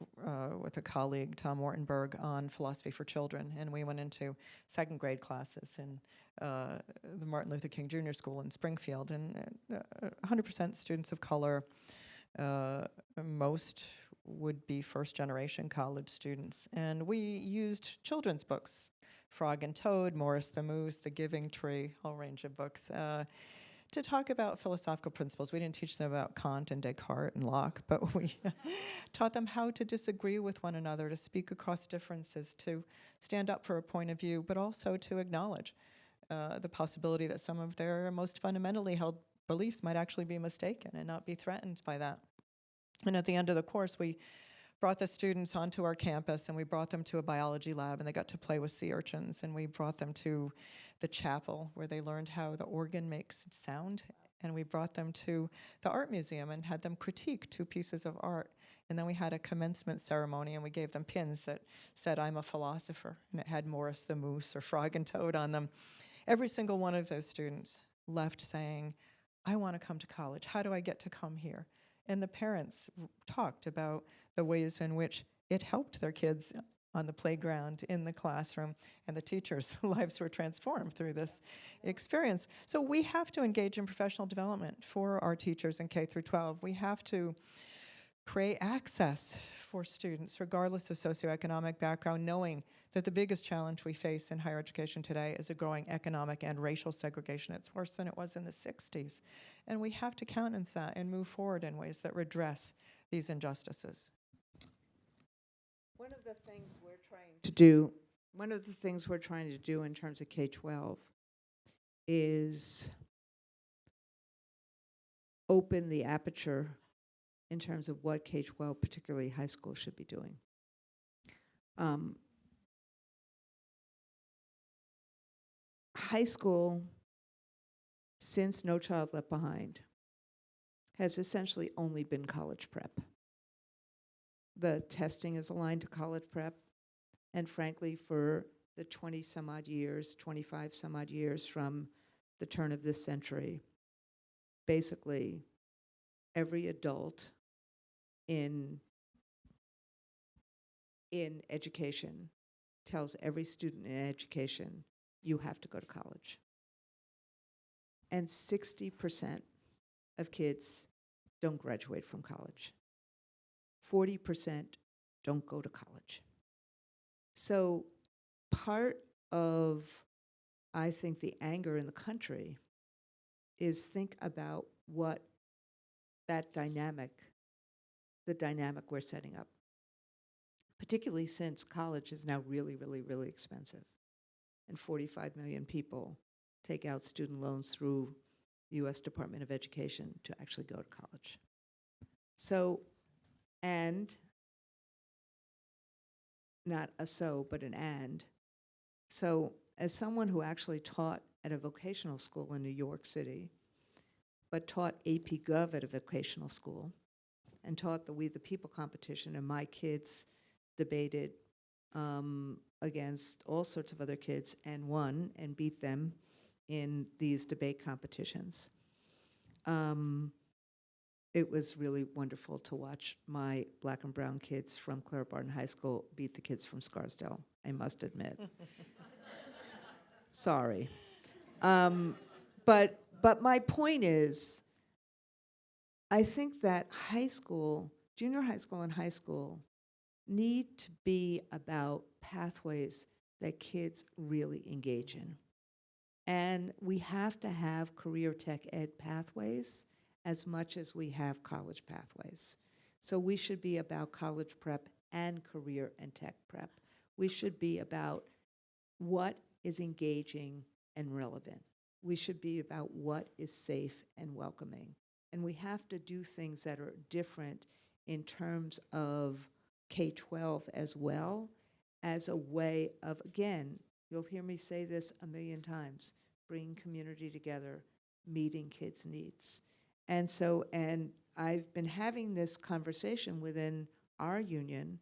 with a colleague, Tom Wartenberg, on philosophy for children, and we went into second grade classes in the Martin Luther King Jr. School in Springfield, and 100% students of color. Most would be first-generation college students, and we used children's books, Frog and Toad, Morris the Moose, The Giving Tree, a whole range of books, to talk about philosophical principles. We didn't teach them about Kant and Descartes and Locke, but we taught them how to disagree with one another, to speak across differences, to stand up for a point of view, but also to acknowledge the possibility that some of their most fundamentally held beliefs might actually be mistaken and not be threatened by that. And at the end of the course, we brought the students onto our campus, and we brought them to a biology lab, and they got to play with sea urchins, and we brought them to the chapel where they learned how the organ makes sound, and we brought them to the art museum and had them critique 2 pieces of art. And then we had a commencement ceremony, and we gave them pins that said, "I'm a philosopher," and it had Morris the Moose or Frog and Toad on them. Every single one of those students left saying, "I want to come to college. How do I get to come here?" And the parents talked about the ways in which it helped their kids on the playground, in the classroom, and the teachers' lives were transformed through this experience. So we have to engage in professional development for our teachers in K through 12. We have to create access for students, regardless of socioeconomic background, knowing that the biggest challenge we face in higher education today is a growing economic and racial segregation. It's worse than it was in the 60s. And we have to countenance that and move forward in ways that redress these injustices. One of the things we're trying to do in terms of K-12 is open the aperture in terms of what K-12, particularly high school, should be doing. High school, since No Child Left Behind, has essentially only been college prep. The testing is aligned to college prep, and frankly, for the 20-some-odd years, 25-some-odd years from the turn of this century, basically every adult in education tells every student in education, you have to go to college. And 60% of kids don't graduate from college. 40% don't go to college. So part of, I think, the anger in the country is think about what the dynamic we're setting up, particularly since college is now really, really, really expensive. And 45 million people take out student loans through the U.S. Department of Education to actually go to college. So, and, not a so, but an and. So, as someone who actually taught at a vocational school in New York City, but taught AP Gov at a vocational school, and taught the We the People competition, and my kids debated against all sorts of other kids and won and beat them in these debate competitions. It was really wonderful to watch my black and brown kids from Clara Barton High School beat the kids from Scarsdale, I must admit. Sorry. But my point is, I think that high school, junior high school and high school, need to be about pathways that kids really engage in. And we have to have career tech ed pathways as much as we have college pathways. So we should be about college prep and career and tech prep. We should be about what is engaging and relevant. We should be about what is safe and welcoming. And we have to do things that are different in terms of K-12 as well, as a way of, again, you'll hear me say this a million times, bringing community together, meeting kids' needs. And so, and I've been having this conversation within our union,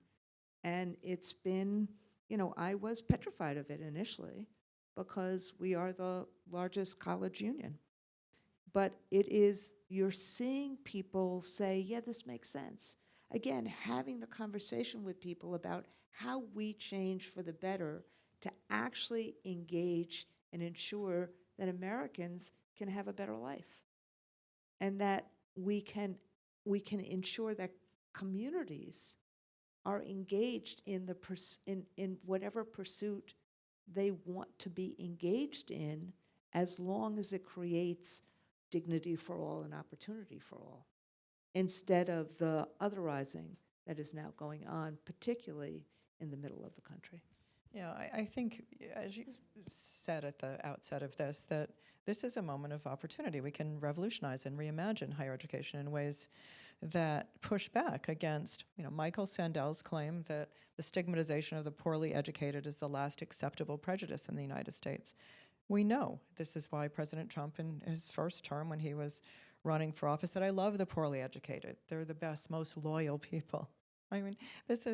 and it's been, you know, I was petrified of it initially because we are the largest college union. But it is, you're seeing people say, yeah, this makes sense. Again, having the conversation with people about how we change for the better to actually engage and ensure that Americans can have a better life. And that we can ensure that communities are engaged in the in whatever pursuit they want to be engaged in, as long as it creates dignity for all and opportunity for all, instead of the otherizing that is now going on, particularly in the middle of the country. Yeah, I think, as you said at the outset of this, that this is a moment of opportunity. We can revolutionize and reimagine higher education in ways that push back against, you know, Michael Sandel's claim that the stigmatization of the poorly educated is the last acceptable prejudice in the United States. We know this is why President Trump, in his first term when he was running for office, said, I love the poorly educated. They're the best, most loyal people. I mean, this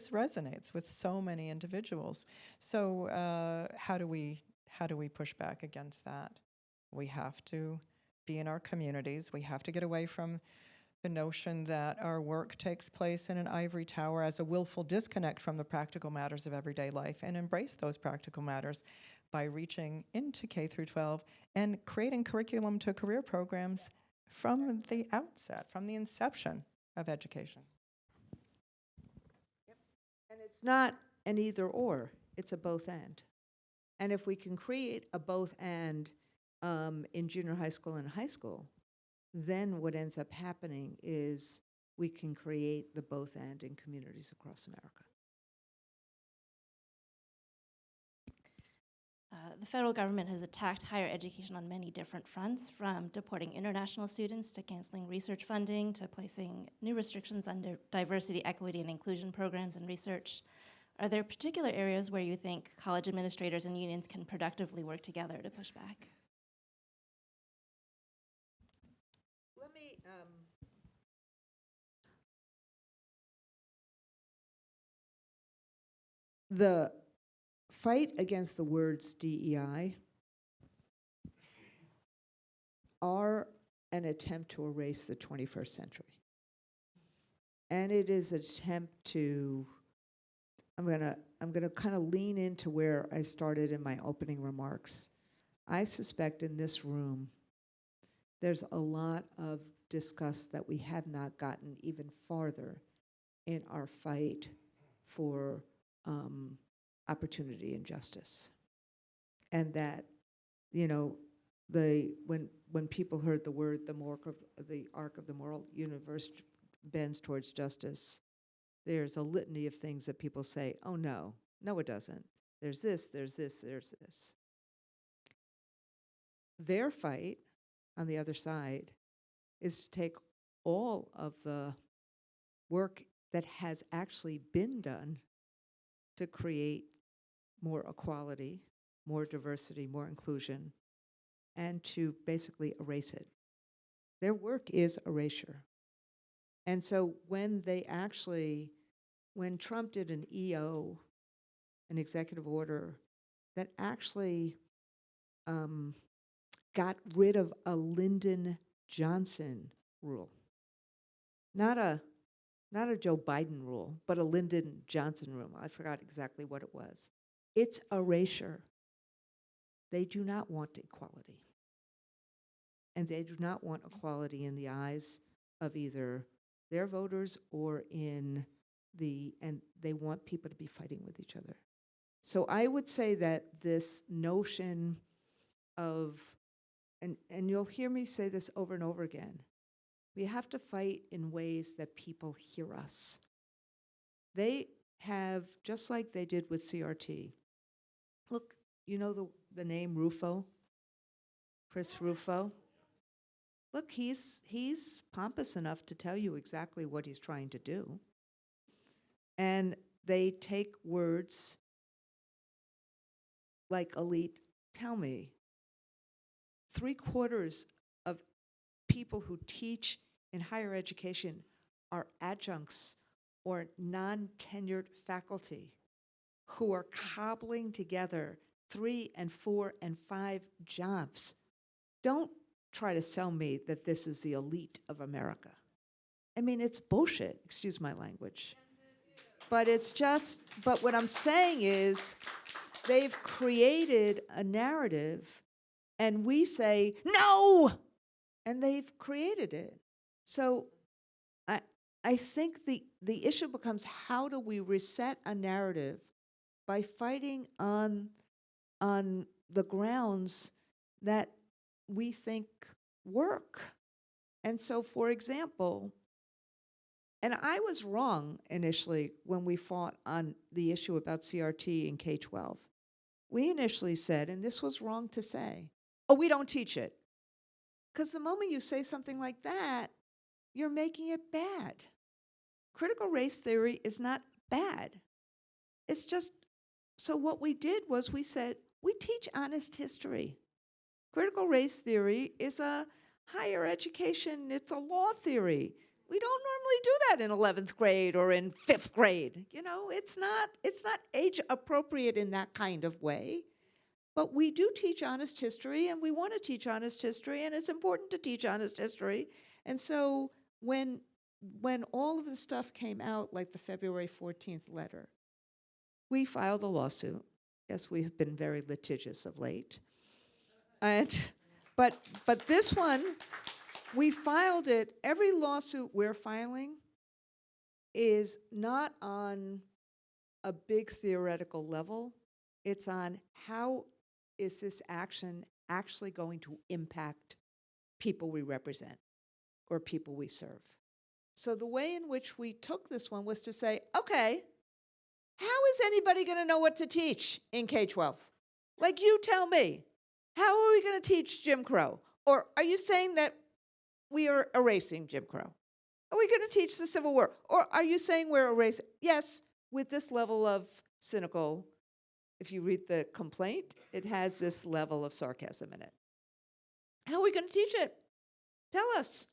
resonates with so many individuals. So how do we push back against that? We have to be in our communities. We have to get away from the notion that our work takes place in an ivory tower as a willful disconnect from the practical matters of everyday life, and embrace those practical matters by reaching into K through 12 and creating curriculum to career programs from the outset, from the inception of education. And it's not an either or, it's a both and. And if we can create a both and in junior high school and high school, then what ends up happening is we can create the both and in communities across America. The federal government has attacked higher education on many different fronts, from deporting international students to canceling research funding to placing new restrictions on diversity, equity, and inclusion programs and research. Are there particular areas where you think college administrators and unions can productively work together to push back? Let me, the fight against the words DEI are an attempt to erase the 21st century. And it is an attempt to, I'm gonna kind of lean into where I started in my opening remarks. I suspect in this room, there's a lot of disgust that we have not gotten even farther in our fight for opportunity and justice. And that, you know, when people heard the word, the arc of the moral universe bends towards justice, there's a litany of things that people say, oh no, it doesn't. There's this, there's this, there's this. Their fight on the other side is to take all of the work that has actually been done to create more equality, more diversity, more inclusion, and to basically erase it. Their work is erasure. And so when Trump did an EO, an executive order, that actually got rid of a Lyndon Johnson rule, not a Joe Biden rule, but a Lyndon Johnson rule. I forgot exactly what it was. It's erasure. They do not want equality. And they do not want equality in the eyes of either their voters or and they want people to be fighting with each other. So I would say that this notion of, and you'll hear me say this over and over again, we have to fight in ways that people hear us. They have, just like they did with CRT, look, you know the name Rufo? Chris Rufo? Look, he's pompous enough to tell you exactly what he's trying to do. And they take words like elite. Tell me, 3/4 of people who teach in higher education are adjuncts or non-tenured faculty who are cobbling together 3 and 4 and 5 jobs. Don't try to sell me that this is the elite of America. I mean, it's bullshit, excuse my language. But it's just, but what I'm saying is they've created a narrative and we say, no! And they've created it. So I think the issue becomes, how do we reset a narrative by fighting on the grounds that we think work? And so, for example, and I was wrong initially when we fought on the issue about CRT in K-12. We initially said, and this was wrong to say, oh, we don't teach it. Because the moment you say something like that, you're making it bad. Critical race theory is not bad. It's just, so what we did was we said, we teach honest history. Critical race theory is a higher education, it's a law theory. We don't normally do that in 11th grade or in 5th grade. You know, it's not age appropriate in that kind of way. But we do teach honest history, and we want to teach honest history, and it's important to teach honest history. And so when all of the stuff came out, like the February 14th letter, we filed a lawsuit. Yes, we have been very litigious of late. But this one, we filed it. Every lawsuit we're filing is not on a big theoretical level. It's on how is this action actually going to impact people we represent or people we serve. So the way in which we took this one was to say, okay, how is anybody going to know what to teach in K-12? Like, you tell me, how are we going to teach Jim Crow? Or are you saying that we are erasing Jim Crow? Are we going to teach the Civil War? Or are you saying we're erasing? Yes, with this level of cynical, if you read the complaint, it has this level of sarcasm in it. How are we going to teach it? Tell us.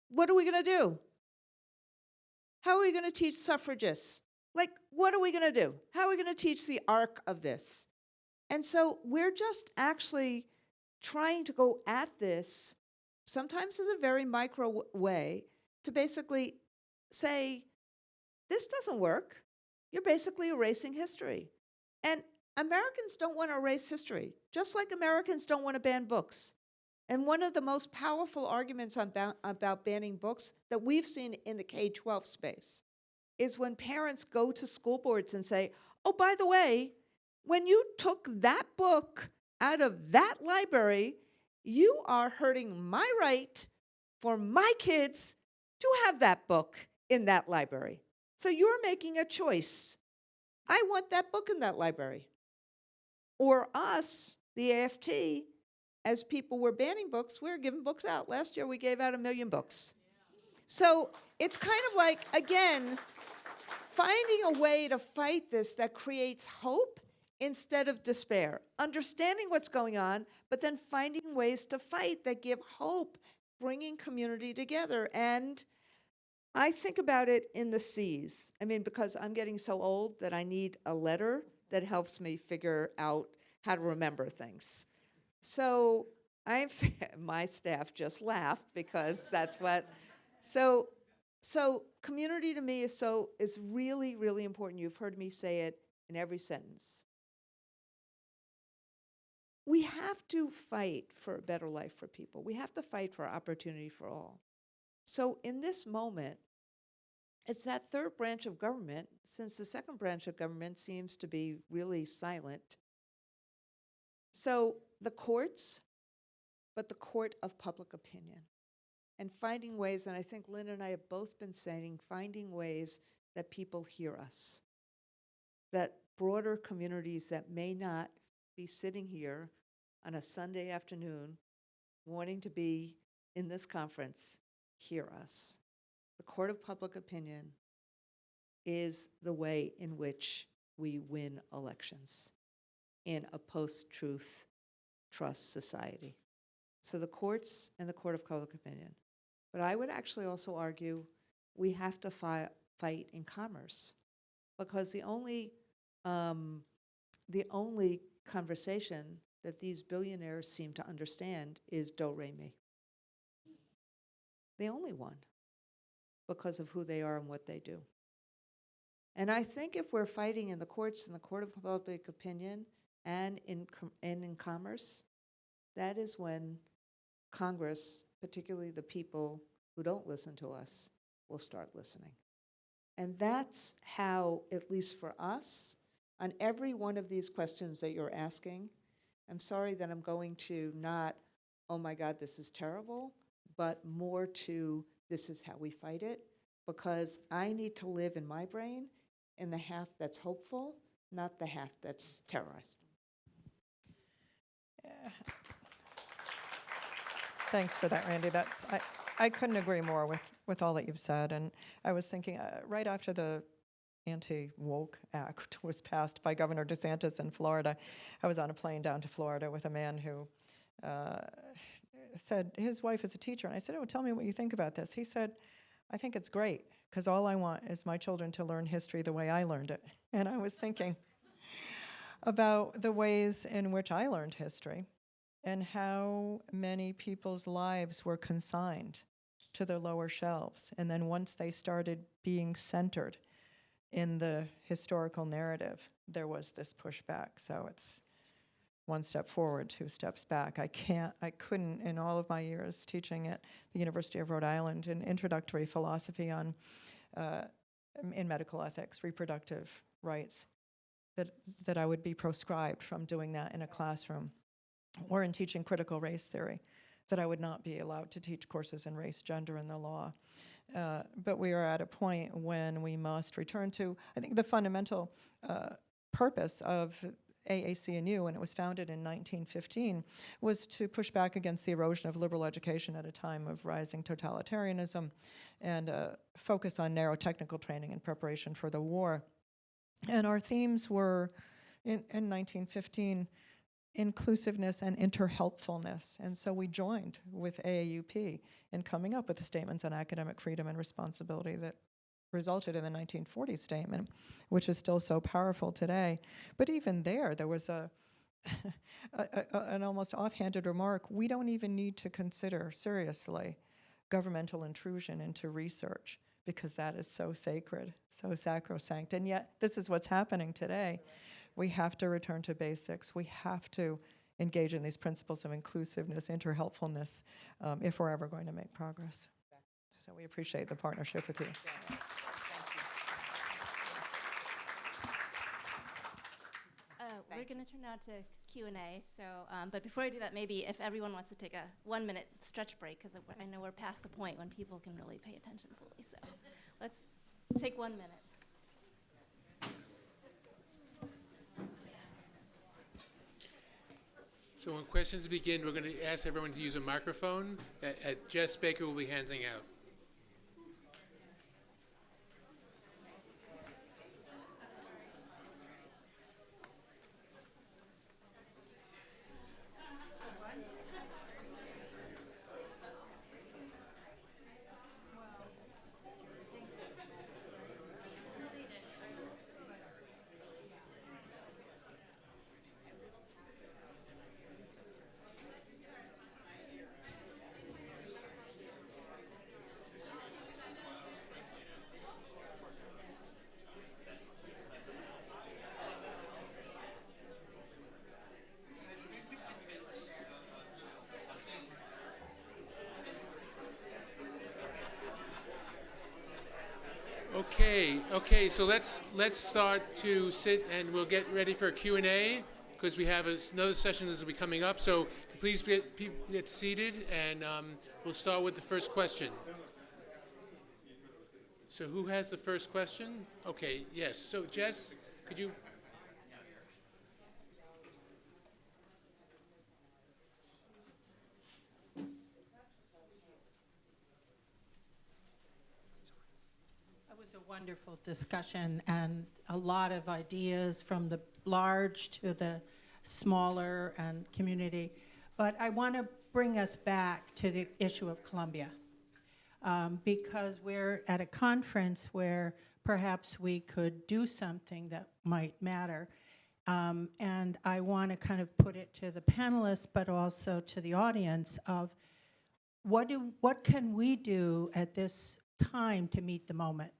What are we going to do? How are we going to teach suffragists? Like, what are we going to do? How are we going to teach the arc of this? And so we're just actually trying to go at this, sometimes in a very micro way, to basically say, this doesn't work. You're basically erasing history. And Americans don't want to erase history, just like Americans don't want to ban books. And one of the most powerful arguments about banning books that we've seen in the K-12 space is when parents go to school boards and say, oh, by the way, when you took that book out of that library, you are hurting my right for my kids to have that book in that library. So you're making a choice. I want that book in that library. Or us, the AFT, as people were banning books, we were giving books out. Last year we gave out 1 million books. So it's kind of like, again, finding a way to fight this that creates hope instead of despair. Understanding what's going on, but then finding ways to fight that give hope, bringing community together. And I think about it in the C's. I mean, because I'm getting so old that I need a letter that helps me figure out how to remember things. So my staff just laughed because that's what, so community to me is really, really important. You've heard me say it in every sentence. We have to fight for a better life for people. We have to fight for opportunity for all. So in this moment, it's that third branch of government, since the second branch of government seems to be really silent. So the courts, but the court of public opinion. And finding ways, and I think Lynn and I have both been saying, finding ways that people hear us. That broader communities that may not be sitting here on a Sunday afternoon wanting to be in this conference hear us. The court of public opinion, is the way in which we win elections in a post-truth trust society. So the courts and the court of public opinion. But I would actually also argue we have to fight in commerce, because the only conversation that these billionaires seem to understand is do-re-mi. The only one, because of who they are and what they do. And I think if we're fighting in the courts and the court of public opinion and in commerce, that is when Congress, particularly the people who don't listen to us, will start listening. And that's how, at least for us, on every one of these questions that you're asking, I'm sorry that I'm going to not, oh my God, this is terrible, but more to, this is how we fight it, because I need to live in my brain in the half that's hopeful, not the half that's terrorized. Thanks for that, Randy. I couldn't agree more with all that you've said. And I was thinking, right after the Anti-Woke Act was passed by Governor DeSantis in Florida, I was on a plane down to Florida with a man who said his wife is a teacher. And I said, oh, tell me what you think about this. He said, I think it's great, because all I want is my children to learn history the way I learned it. And I was thinking about the ways in which I learned history and how many people's lives were consigned to their lower shelves. And then once they started being centered in the historical narrative, there was this pushback. So it's one step forward, two steps back. I couldn't, in all of my years teaching at the University of Rhode Island, an introductory philosophy on, in medical ethics, reproductive rights, that I would be proscribed from doing that in a classroom, or in teaching critical race theory, that I would not be allowed to teach courses in race, gender, and the law. But we are at a point when we must return to, I think, the fundamental purpose of AAC&U, when it was founded in 1915, was to push back against the erosion of liberal education at a time of rising totalitarianism and focus on narrow technical training in preparation for the war. And our themes were, in 1915, inclusiveness and interhelpfulness. And so we joined with AAUP in coming up with the statements on academic freedom and responsibility that resulted in the 1940 statement, which is still so powerful today. But even there was an almost offhanded remark: we don't even need to consider seriously governmental intrusion into research, because that is so sacred, so sacrosanct. And yet, this is what's happening today. We have to return to basics. We have to engage in these principles of inclusiveness, interhelpfulness, if we're ever going to make progress. So we appreciate the partnership with you. We're going to turn now to Q&A. So, but before I do that, maybe if everyone wants to take a 1-minute stretch break, because I know we're past the point when people can really pay attention fully. So let's take 1 minute. So when questions begin, we're going to ask everyone to use a microphone that Jess Baker will be handing out. Okay, so let's start to sit, and we'll get ready for a Q&A, because we have another session that will be coming up. So please get seated, and we'll start with the first question. So who has the first question? Okay, yes. So Jess, could you? was a wonderful discussion and a lot of ideas from the large to the smaller and community. But I want to bring us back to the issue of Columbia, because we're at a conference where perhaps we could do something that might matter. And I want to kind of put it to the panelists, but also to the audience of what can we do at this time to meet the moment?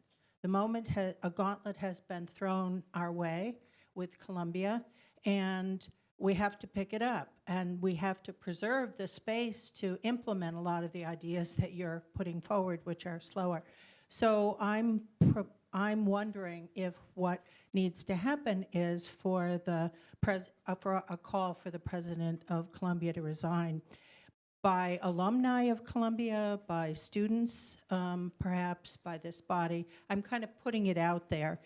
The moment, a gauntlet has been thrown our way with Columbia, and we have to pick it up, and we have to preserve the space to implement a lot of the ideas that you're putting forward, which are slower. So I'm wondering if what needs to happen is for for a call for the president of Columbia to resign, by alumni of Columbia, by students, perhaps by this body. I'm kind of putting it out there.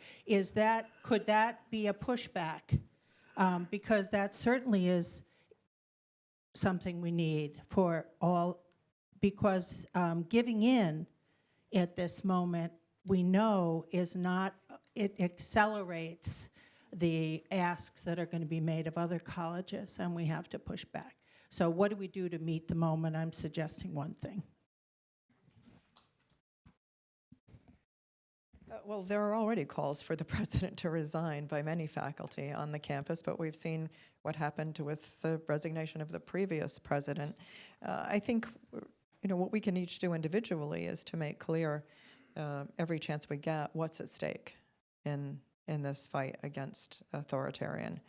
Could that be a pushback? Because that certainly is something we need for all, because giving in at this moment, we know is not, it accelerates the asks that are going to be made of other colleges, and we have to push back. So what do we do to meet the moment? I'm suggesting one thing. Well, there are already calls for the president to resign by many faculty on the campus, but we've seen what happened with the resignation of the previous president. I think, what we can each do individually is to make clear every chance we get what's at stake in this fight against authoritarian,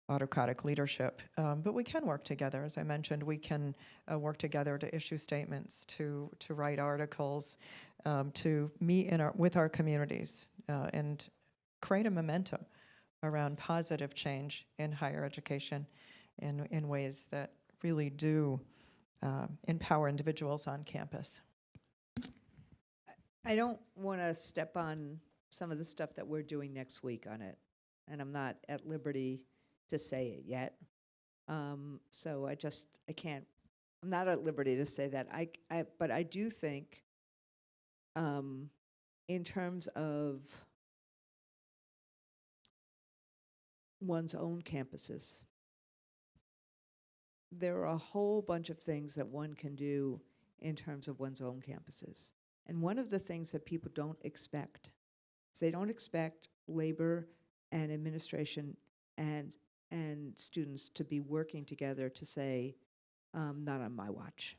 autocratic leadership. But we can work together. As I mentioned, we can work together to issue statements, to write articles, to meet with our communities and create a momentum around positive change in higher education in ways that really do empower individuals on campus. I don't want to step on some of the stuff that we're doing next week on it, and I'm not at liberty to say it yet. So I can't, I'm not at liberty to say that. But I do think in terms of one's own campuses, there are a whole bunch of things that one can do in terms of one's own campuses. And one of the things that people don't expect is they don't expect labor and administration and students to be working together to say, not on my watch.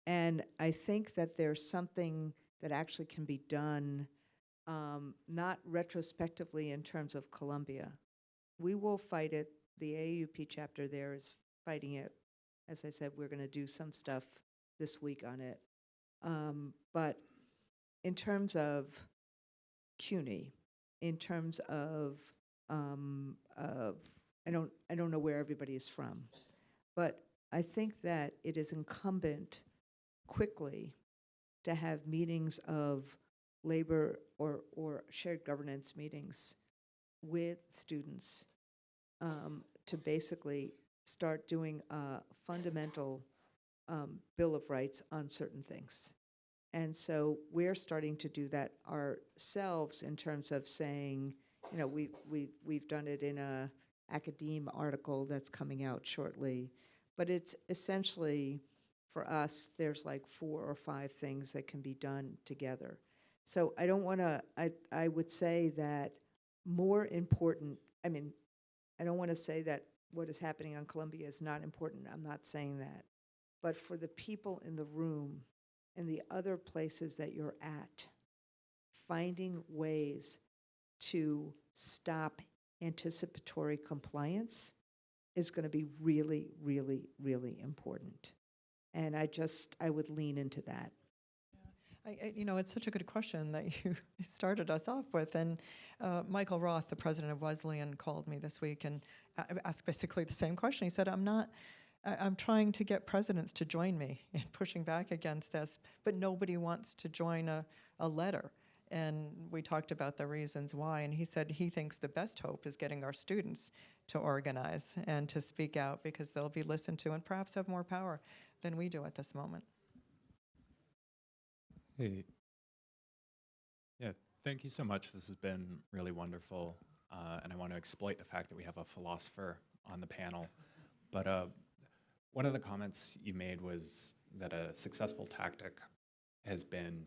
And I think that there's something that actually can be done, not retrospectively in terms of Columbia. We will fight it. The AUP chapter there is fighting it. As I said, we're going to do some stuff this week on it. But in terms of CUNY, in terms of I don't know where everybody is from, but I think that it is incumbent quickly to have meetings of labor or shared governance meetings with students to basically start doing a fundamental Bill of Rights on certain things. And so we're starting to do that ourselves in terms of saying, we've done it in a academe article that's coming out shortly, but it's essentially, for us, there's like 4 or 5 things that can be done together. So I don't want to, I would say that more important, I don't want to say that what is happening on Columbia is not important. I'm not saying that. But for the people in the room and the other places that you're at, finding ways to stop anticipatory compliance is going to be really, really, really important. And I would lean into that. It's such a good question that you started us off with. And Michael Roth, the president of Wesleyan, called me this week and asked basically the same question. He said, I'm trying to get presidents to join me in pushing back against this, but nobody wants to join a letter. And we talked about the reasons why, and he said he thinks the best hope is getting our students to organize and to speak out, because they'll be listened to and perhaps have more power than we do at this moment. Hey. Yeah, Thank you so much. This has been really wonderful. And I want to exploit the fact that we have a philosopher on the panel. But one of the comments you made was that a successful tactic has been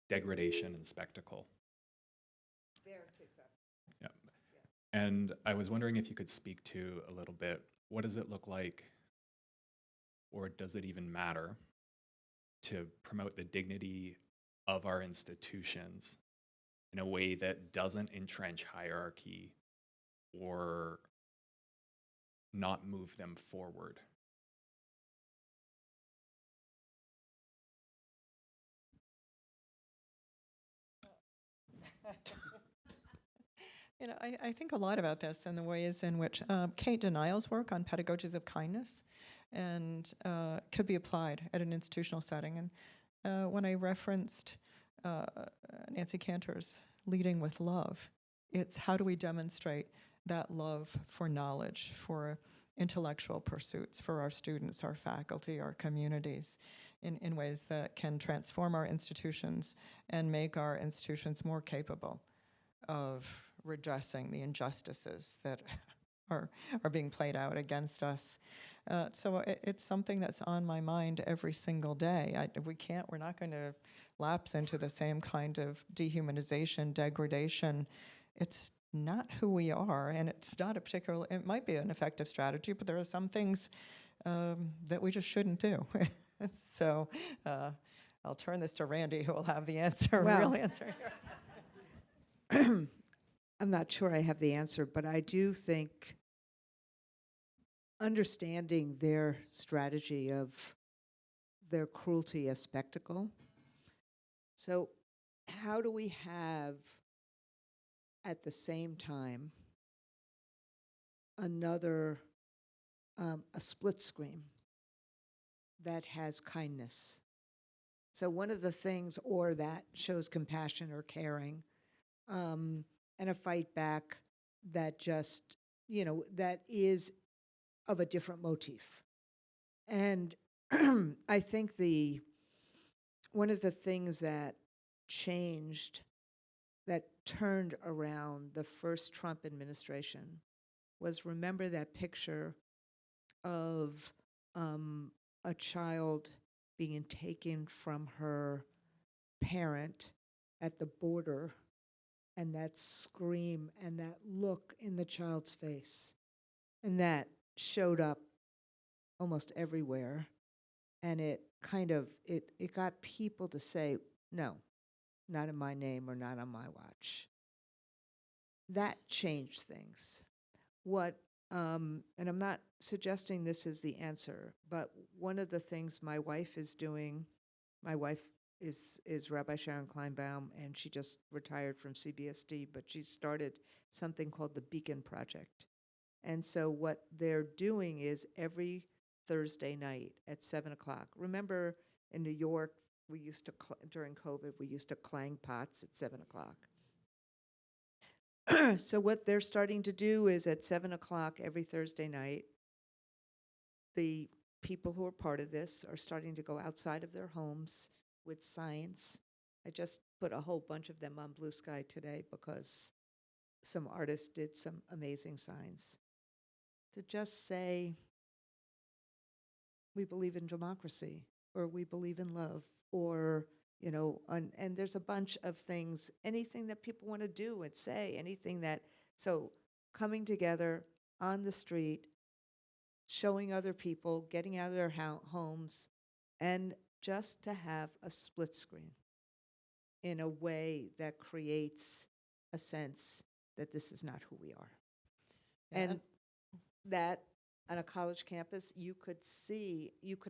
degradation and spectacle. They're successful. Yeah. And I was wondering if you could speak to a little bit, what does it look like, or does it even matter, to promote the dignity of our institutions in a way that doesn't entrench hierarchy or not move them forward? You know, I think a lot about this and the ways in which Kate Denial's work on pedagogies of kindness and could be applied at an institutional setting. And when I referenced Nancy Cantor's leading with love, it's how do we demonstrate that love for knowledge, for intellectual pursuits, for our students, our faculty, our communities, in ways that can transform our institutions and make our institutions more capable of redressing the injustices that are being played out against us. So it's something that's on my mind every single day. We're not going to lapse into the same kind of dehumanization, degradation. It's not who we are, and it's not a particular, it might be an effective strategy, but there are some things that we just shouldn't do. So I'll turn this to Randi, who will have the answer, Well, real answer here. I'm not sure I have the answer, but I do think understanding their strategy of their cruelty as spectacle. So how do we have, at the same time, another, a split screen that has kindness? So one of the things, or that shows compassion or caring, and a fight back that just, that is of a different motif. And I think one of the things that changed, that turned around the first Trump administration, was, remember that picture of a child being taken from her parent at the border, and that scream and that look in the child's face. And that showed up almost everywhere. And it kind of, it got people to say, no, not in my name or not on my watch. That changed things. And I'm not suggesting this is the answer, but one of the things my wife is doing, my wife is Rabbi Sharon Kleinbaum, and she just retired from CBSD, but she started something called the Beacon Project. And so what they're doing is every Thursday night at 7 o'clock. Remember in New York, we used to, during COVID, we used to clang pots at 7 o'clock. So what they're starting to do is at 7 o'clock every Thursday night, the people who are part of this are starting to go outside of their homes with signs. I just put a whole bunch of them on Blue Sky today because some artists did some amazing signs. To just say, we believe in democracy, or we believe in love, or, and there's a bunch of things, anything that people want to do and say, anything that, so coming together on the street, showing other people, getting out of their homes, and just to have a split screen in a way that creates a sense that this is not who we are. Yeah, And that on a college campus, you could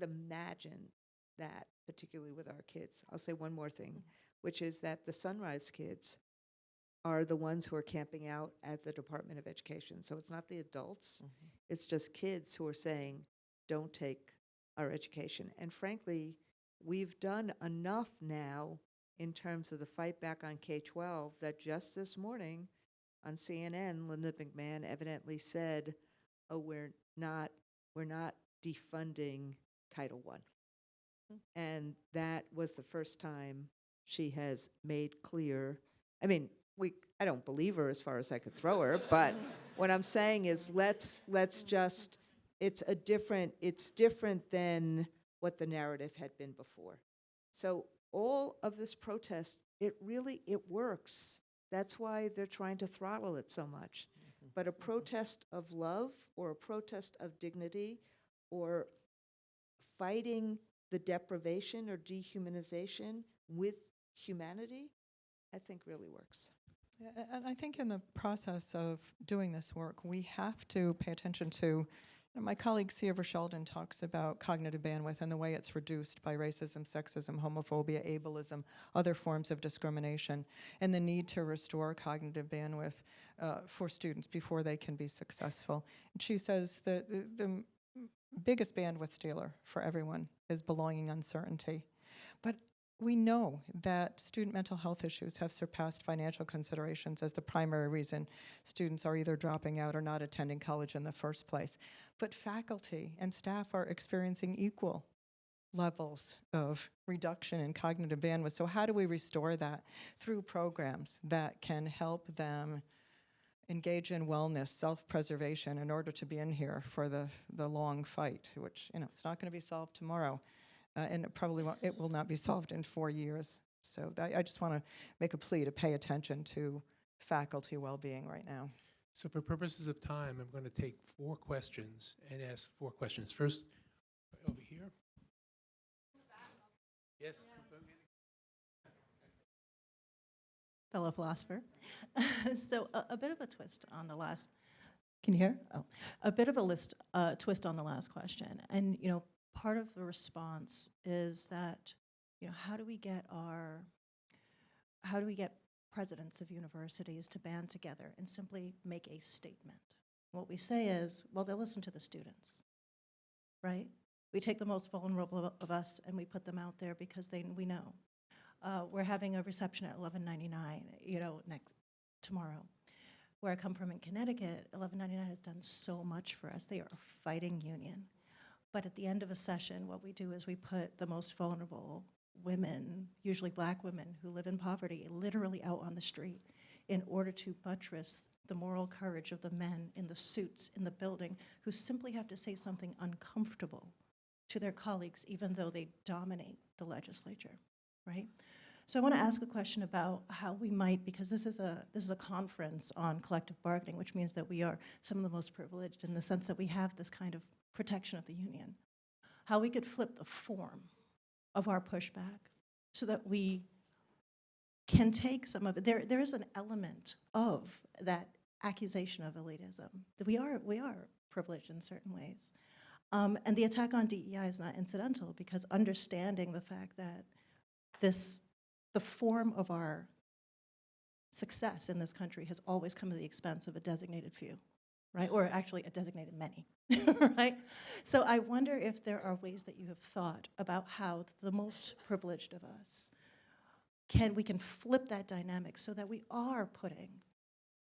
imagine that, particularly with our kids. I'll say one more thing, which is that the Sunrise kids are the ones who are camping out at the Department of Education. So it's not the adults, it's just kids who are saying, don't take our education. And frankly, we've done enough now in terms of the fight back on K-12 that just this morning on CNN, Linda McMahon evidently said, oh, we're not defunding Title I. And that was the first time she has made clear. I mean, I don't believe her as far as I could throw her, but what I'm saying is let's just, it's different than what the narrative had been before. So all of this protest, it works. That's why they're trying to throttle it so much. But a protest of love or a protest of dignity or fighting the deprivation or dehumanization with humanity, I think really works. And I think in the process of doing this work, we have to pay attention to, my colleague Siva Sheldon talks about cognitive bandwidth and the way it's reduced by racism, sexism, homophobia, ableism, other forms of discrimination, and the need to restore cognitive bandwidth for students before they can be successful. And she says that the biggest bandwidth stealer for everyone is belonging uncertainty. But we know that student mental health issues have surpassed financial considerations as the primary reason students are either dropping out or not attending college in the first place. But faculty and staff are experiencing equal levels of reduction in cognitive bandwidth. So how do we restore that? Through programs that can help them engage in wellness, self-preservation in order to be in here for the long fight, which, it's not going to be solved tomorrow. And it will not be solved in 4 years. So I just want to make a plea to pay attention to faculty well-being right now. So for purposes of time, I'm going to take 4 questions and ask 4 questions. First, over here. Yes. Fellow philosopher. So a bit of a twist on the last, can you hear? Oh, a bit of a twist on the last question. And, part of the response is that, how do we get presidents of universities to band together and simply make a statement? What we say is, well, they'll listen to the students, right? We take the most vulnerable of us and we put them out there because we know. We're having a reception at 1199, tomorrow. Where I come from in Connecticut, 1199 has done so much for us. They are a fighting union. But at the end of a session, what we do is we put the most vulnerable women, usually black women who live in poverty, literally out on the street in order to buttress the moral courage of the men in the suits in the building who simply have to say something uncomfortable to their colleagues even though they dominate the legislature, right? So I want to ask a question about how we might, because this is a conference on collective bargaining, which means that we are some of the most privileged in the sense that we have this kind of protection of the union, how we could flip the form of our pushback so that we can take some of it. There is an element of that accusation of elitism, that we are privileged in certain ways. And the attack on DEI is not incidental, because understanding the fact that the form of our success in this country has always come at the expense of a designated few, right? Or actually a designated many, right? So I wonder if there are ways that you have thought about how the most privileged of us we can flip that dynamic so that we are putting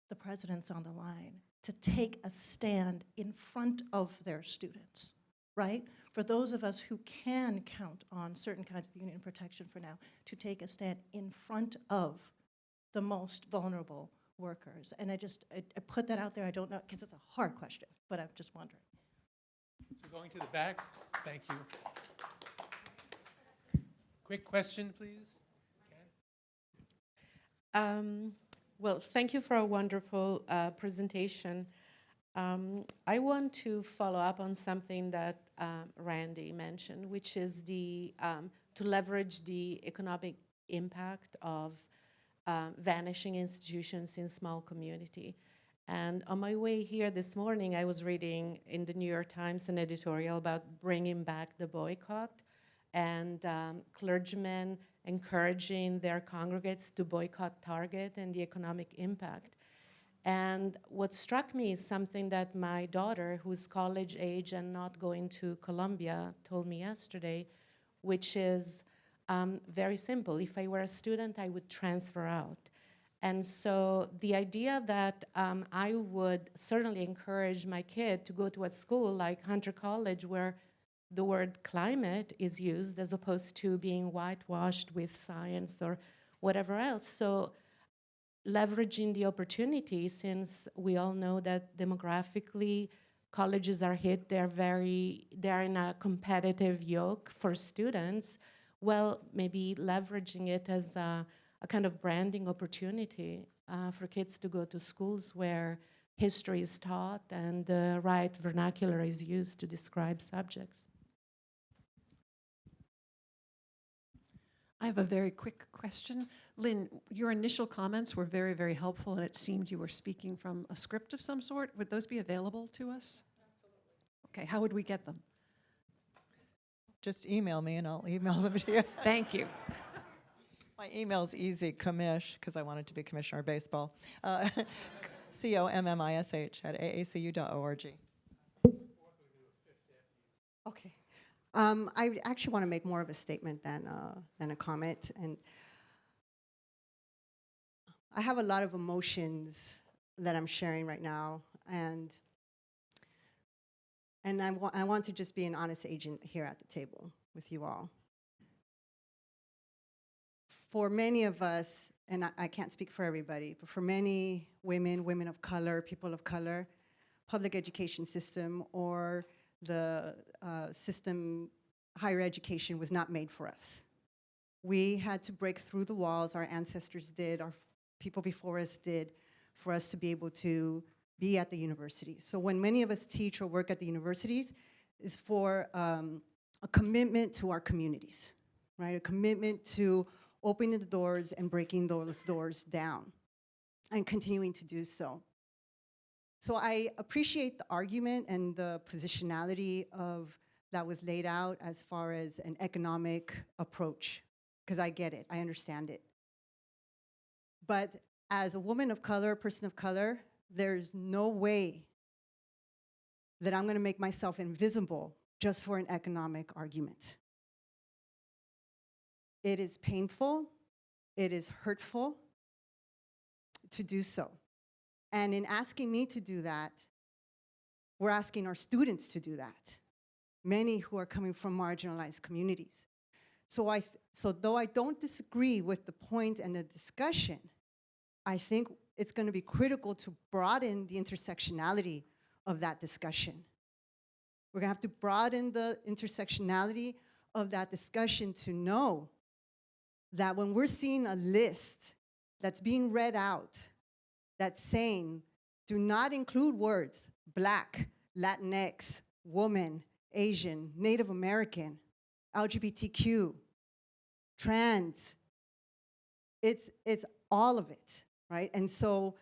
the presidents on the line to take a stand in front of their students, right? For those of us who can count on certain kinds of union protection for now, to take a stand in front of the most vulnerable workers. And I put that out there, I don't know, because it's a hard question, but I'm just wondering. So going to the back, thank you. Quick question, please. Well, thank you for a wonderful presentation. I want to follow up on something that Randi mentioned, which is to leverage the economic impact of vanishing institutions in small community. And on my way here this morning, I was reading in the New York Times an editorial about bringing back the boycott and clergymen encouraging their congregates to boycott Target and the economic impact. And what struck me is something that my daughter, who's college age and not going to Columbia, told me yesterday, which is very simple. If I were a student, I would transfer out. And so the idea that I would certainly encourage my kid to go to a school like Hunter College, where the word climate is used as opposed to being whitewashed with science or whatever else. So leveraging the opportunity, since we all know that demographically colleges are hit, they're in a competitive yoke for students, well, maybe leveraging it as a kind of branding opportunity for kids to go to schools where history is taught and the right vernacular is used to describe subjects. I have a very quick question. Lynn, your initial comments were very, very helpful, and it seemed you were speaking from a script of some sort. Would those be available to us? Absolutely. Okay, how would we get them? Just email me and I'll email them to you. Thank you. My email's easy, commish, because I wanted to be commissioner of baseball. COMMISH@aacu.org. Okay. I actually want to make more of a statement than a comment. And I have a lot of emotions that I'm sharing right now. And I want to just be an honest agent here at the table with you all. For many of us, and I can't speak for everybody, but for many women, women of color, people of color, public education system or the system, higher education was not made for us. We had to break through the walls, our ancestors did, our people before us did, for us to be able to be at the university. So when many of us teach or work at the universities, is for a commitment to our communities, right? A commitment to opening the doors and breaking those doors down and continuing to do so. So I appreciate the argument and the positionality of that was laid out as far as an economic approach, because I get it, I understand it. But as a woman of color, person of color, there's no way that I'm gonna make myself invisible just for an economic argument. It is painful, it is hurtful to do so. And in asking me to do that, we're asking our students to do that, many who are coming from marginalized communities. So though I don't disagree with the point and the discussion, I think it's going to be critical to broaden the intersectionality of that discussion. We're going to have to broaden the intersectionality of that discussion to know that when we're seeing a list that's being read out that's saying, do not include words, Black, Latinx, woman, Asian, Native American, LGBTQ, trans, it's all of it, right? And so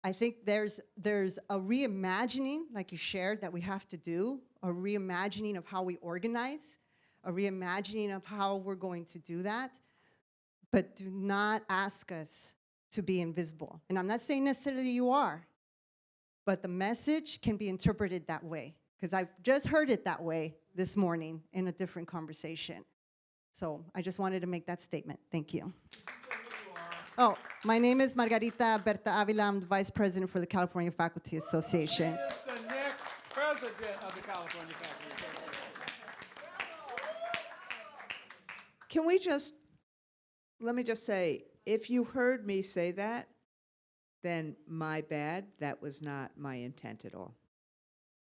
I think there's a reimagining, like you shared, that we have to do, a reimagining of how we organize, a reimagining of how we're going to do that, but do not ask us to be invisible. And I'm not saying necessarily you are, but the message can be interpreted that way, because I've just heard it that way this morning in a different conversation. So I just wanted to make that statement. Thank you. Oh, my name is Margarita Berta Avila. I'm the Vice President for the California Faculty Association. Who is the next president of the California Faculty Association? Can we let me just say, if you heard me say that, then my bad, that was not my intent at all.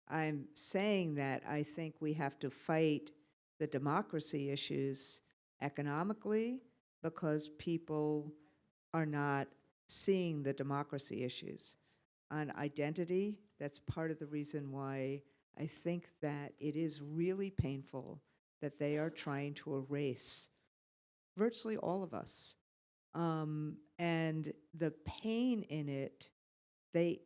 I'm saying that I think we have to fight the democracy issues economically because people are not seeing the democracy issues. On identity, that's part of the reason why I think that it is really painful that they are trying to erase virtually all of us. And the pain in it, they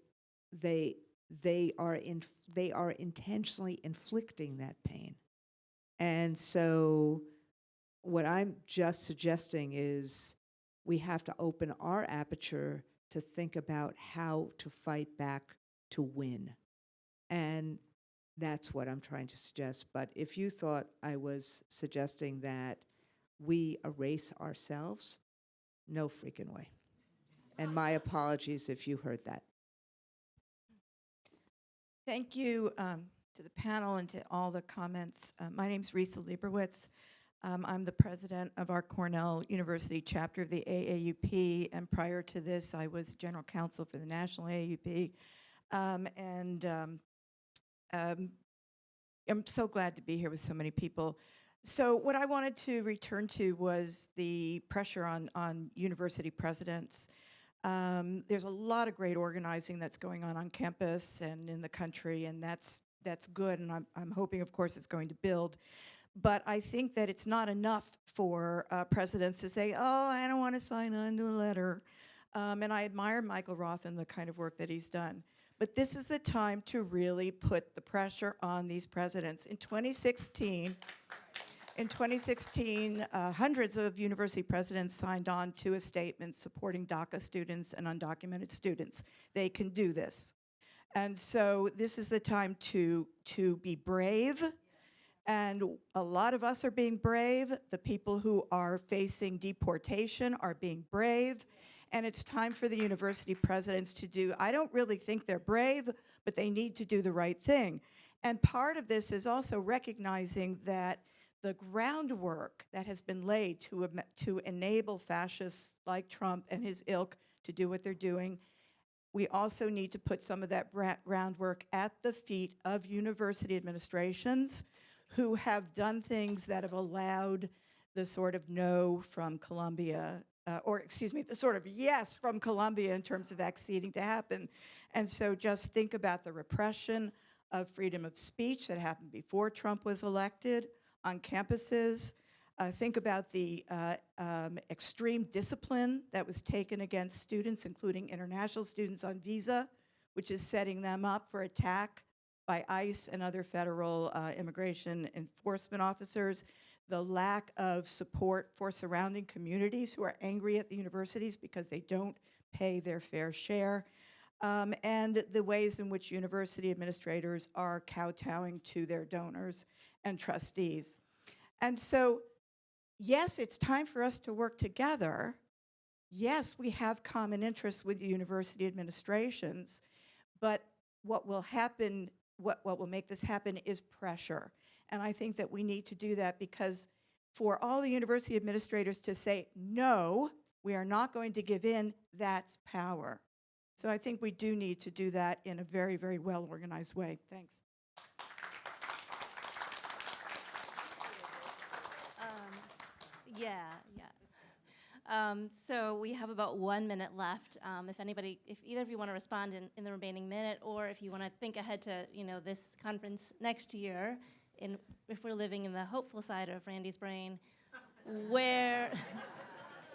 are intentionally inflicting that pain. And so what I'm just suggesting is we have to open our aperture to think about how to fight back to win. And that's what I'm trying to suggest. But if you thought I was suggesting that we erase ourselves, no freaking way. And my apologies if you heard that. Thank you, to the panel and to all the comments. My name's Risa Lieberwitz. I'm the president of our Cornell University chapter of the AAUP, and prior to this, I was general counsel for the National AAUP. I'm so glad to be here with so many people. So what I wanted to return to was the pressure on university presidents. There's a lot of great organizing that's going on campus and in the country, and that's good, and I'm hoping, of course, it's going to build. But I think that it's not enough for presidents to say, oh, I don't want to sign on to a letter. And I admire Michael Roth and the kind of work that he's done. But this is the time to really put the pressure on these presidents. In 2016, hundreds of university presidents signed on to a statement supporting DACA students and undocumented students. They can do this. And so this is the time to be brave. And a lot of us are being brave. The people who are facing deportation are being brave. And it's time for the university presidents to do, I don't really think they're brave, but they need to do the right thing. And part of this is also recognizing that the groundwork that has been laid to enable fascists like Trump and his ilk to do what they're doing, we also need to put some of that groundwork at the feet of university administrations who have done things that have allowed the sort of no from Columbia, the sort of yes from Columbia in terms of acceding to happen. And so just think about the repression of freedom of speech that happened before Trump was elected on campuses. Think about the extreme discipline that was taken against students, including international students on visa, which is setting them up for attack by ICE and other federal immigration enforcement officers. The lack of support for surrounding communities who are angry at the universities because they don't pay their fair share. And the ways in which university administrators are kowtowing to their donors and trustees. And so, yes, it's time for us to work together. Yes, we have common interests with the university administrations, but what will happen, what will make this happen is pressure. And I think that we need to do that because for all the university administrators to say, no, we are not going to give in, that's power. So I think we do need to do that in a very, very well-organized way. Thanks. So we have about 1 minute left. If either of you want to respond in the remaining minute, or if you want to think ahead to this conference next year, if we're living in the hopeful side of Randy's brain, where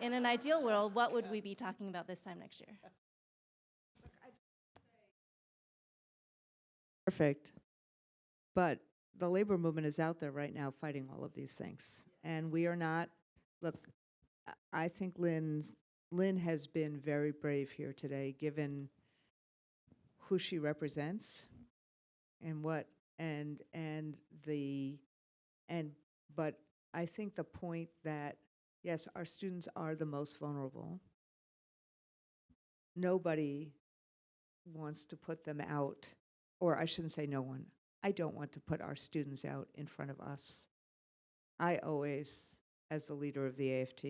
in an ideal world, what would we be talking about this time next year? Perfect. But the labor movement is out there right now fighting all of these things. And we are not, look, I think Lynn has been very brave here today, given who she represents and what, but I think the point that, yes, our students are the most vulnerable. Nobody wants to put them out, or I shouldn't say no one. I don't want to put our students out in front of us. I always, as the leader of the AFT,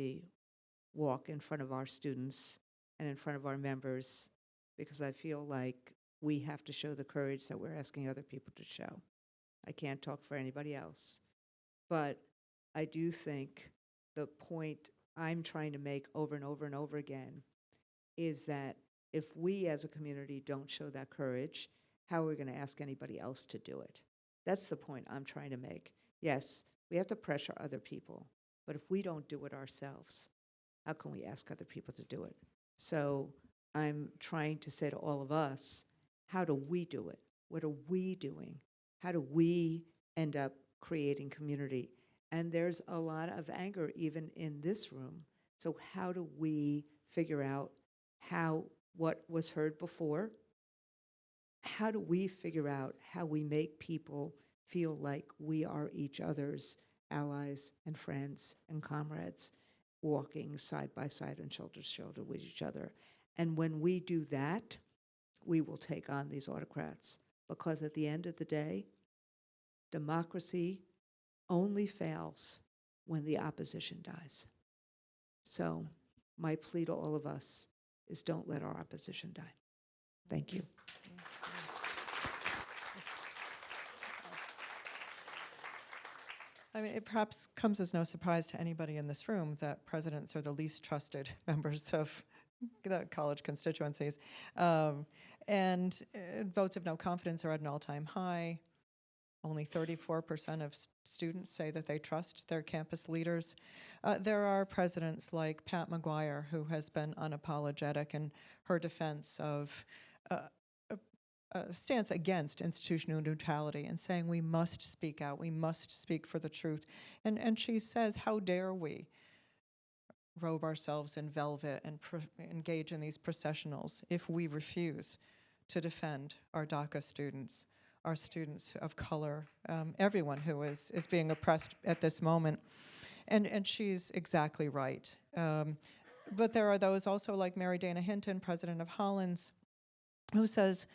walk in front of our students and in front of our members because I feel like we have to show the courage that we're asking other people to show. I can't talk for anybody else. But I do think the point I'm trying to make over and over and over again is that if we as a community don't show that courage, how are we going to ask anybody else to do it? That's the point I'm trying to make. Yes, we have to pressure other people, but if we don't do it ourselves, how can we ask other people to do it? So I'm trying to say to all of us, how do we do it? What are we doing? How do we end up creating community? And there's a lot of anger even in this room. So how do we figure out what was heard before? How do we figure out how we make people feel like we are each other's allies and friends and comrades, walking side by side and shoulder to shoulder with each other? And when we do that, we will take on these autocrats. Because at the end of the day, Democracy only fails when the opposition dies. So my plea to all of us is don't let our opposition die. Thank you. I mean, it perhaps comes as no surprise to anybody in this room that presidents are the least trusted members of the college constituencies. And votes of no confidence are at an all-time high. Only 34% of students say that they trust their campus leaders. There are presidents like Pat McGuire, who has been unapologetic in her defense of stance against institutional neutrality and saying we must speak out, we must speak for the truth. And she says, how dare we robe ourselves in velvet and engage in these processionals if we refuse to defend our DACA students, our students of color, everyone who is being oppressed at this moment. And she's exactly right. But there are those also like Mary Dana Hinton, president of Hollins, who says,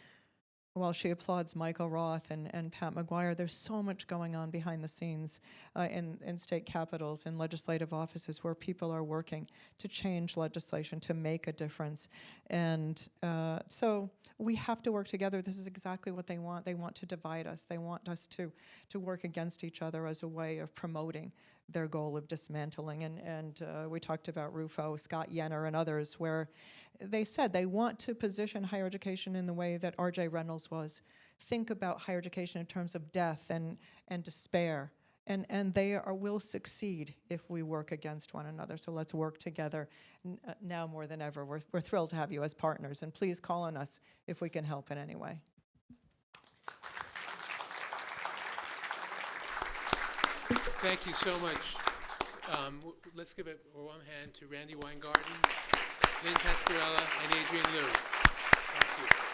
while she applauds Michael Roth and Pat McGuire, there's so much going on behind the scenes in state capitals and legislative offices where people are working to change legislation, to make a difference. And so we have to work together. This is exactly what they want. They want to divide us. They want us to work against each other as a way of promoting their goal of dismantling. And we talked about Rufo, Scott Yenner, and others, where they said they want to position higher education in the way that R.J. Reynolds was. Think about higher education in terms of death and despair. And they will succeed if we work against one another. So let's work together now more than ever. We're thrilled to have you as partners, and please call on us if we can help in any way. Thank you so much. Let's give a warm hand to Randi Weingarten, Lynn Pasquerella, and Adrienne. Thank you.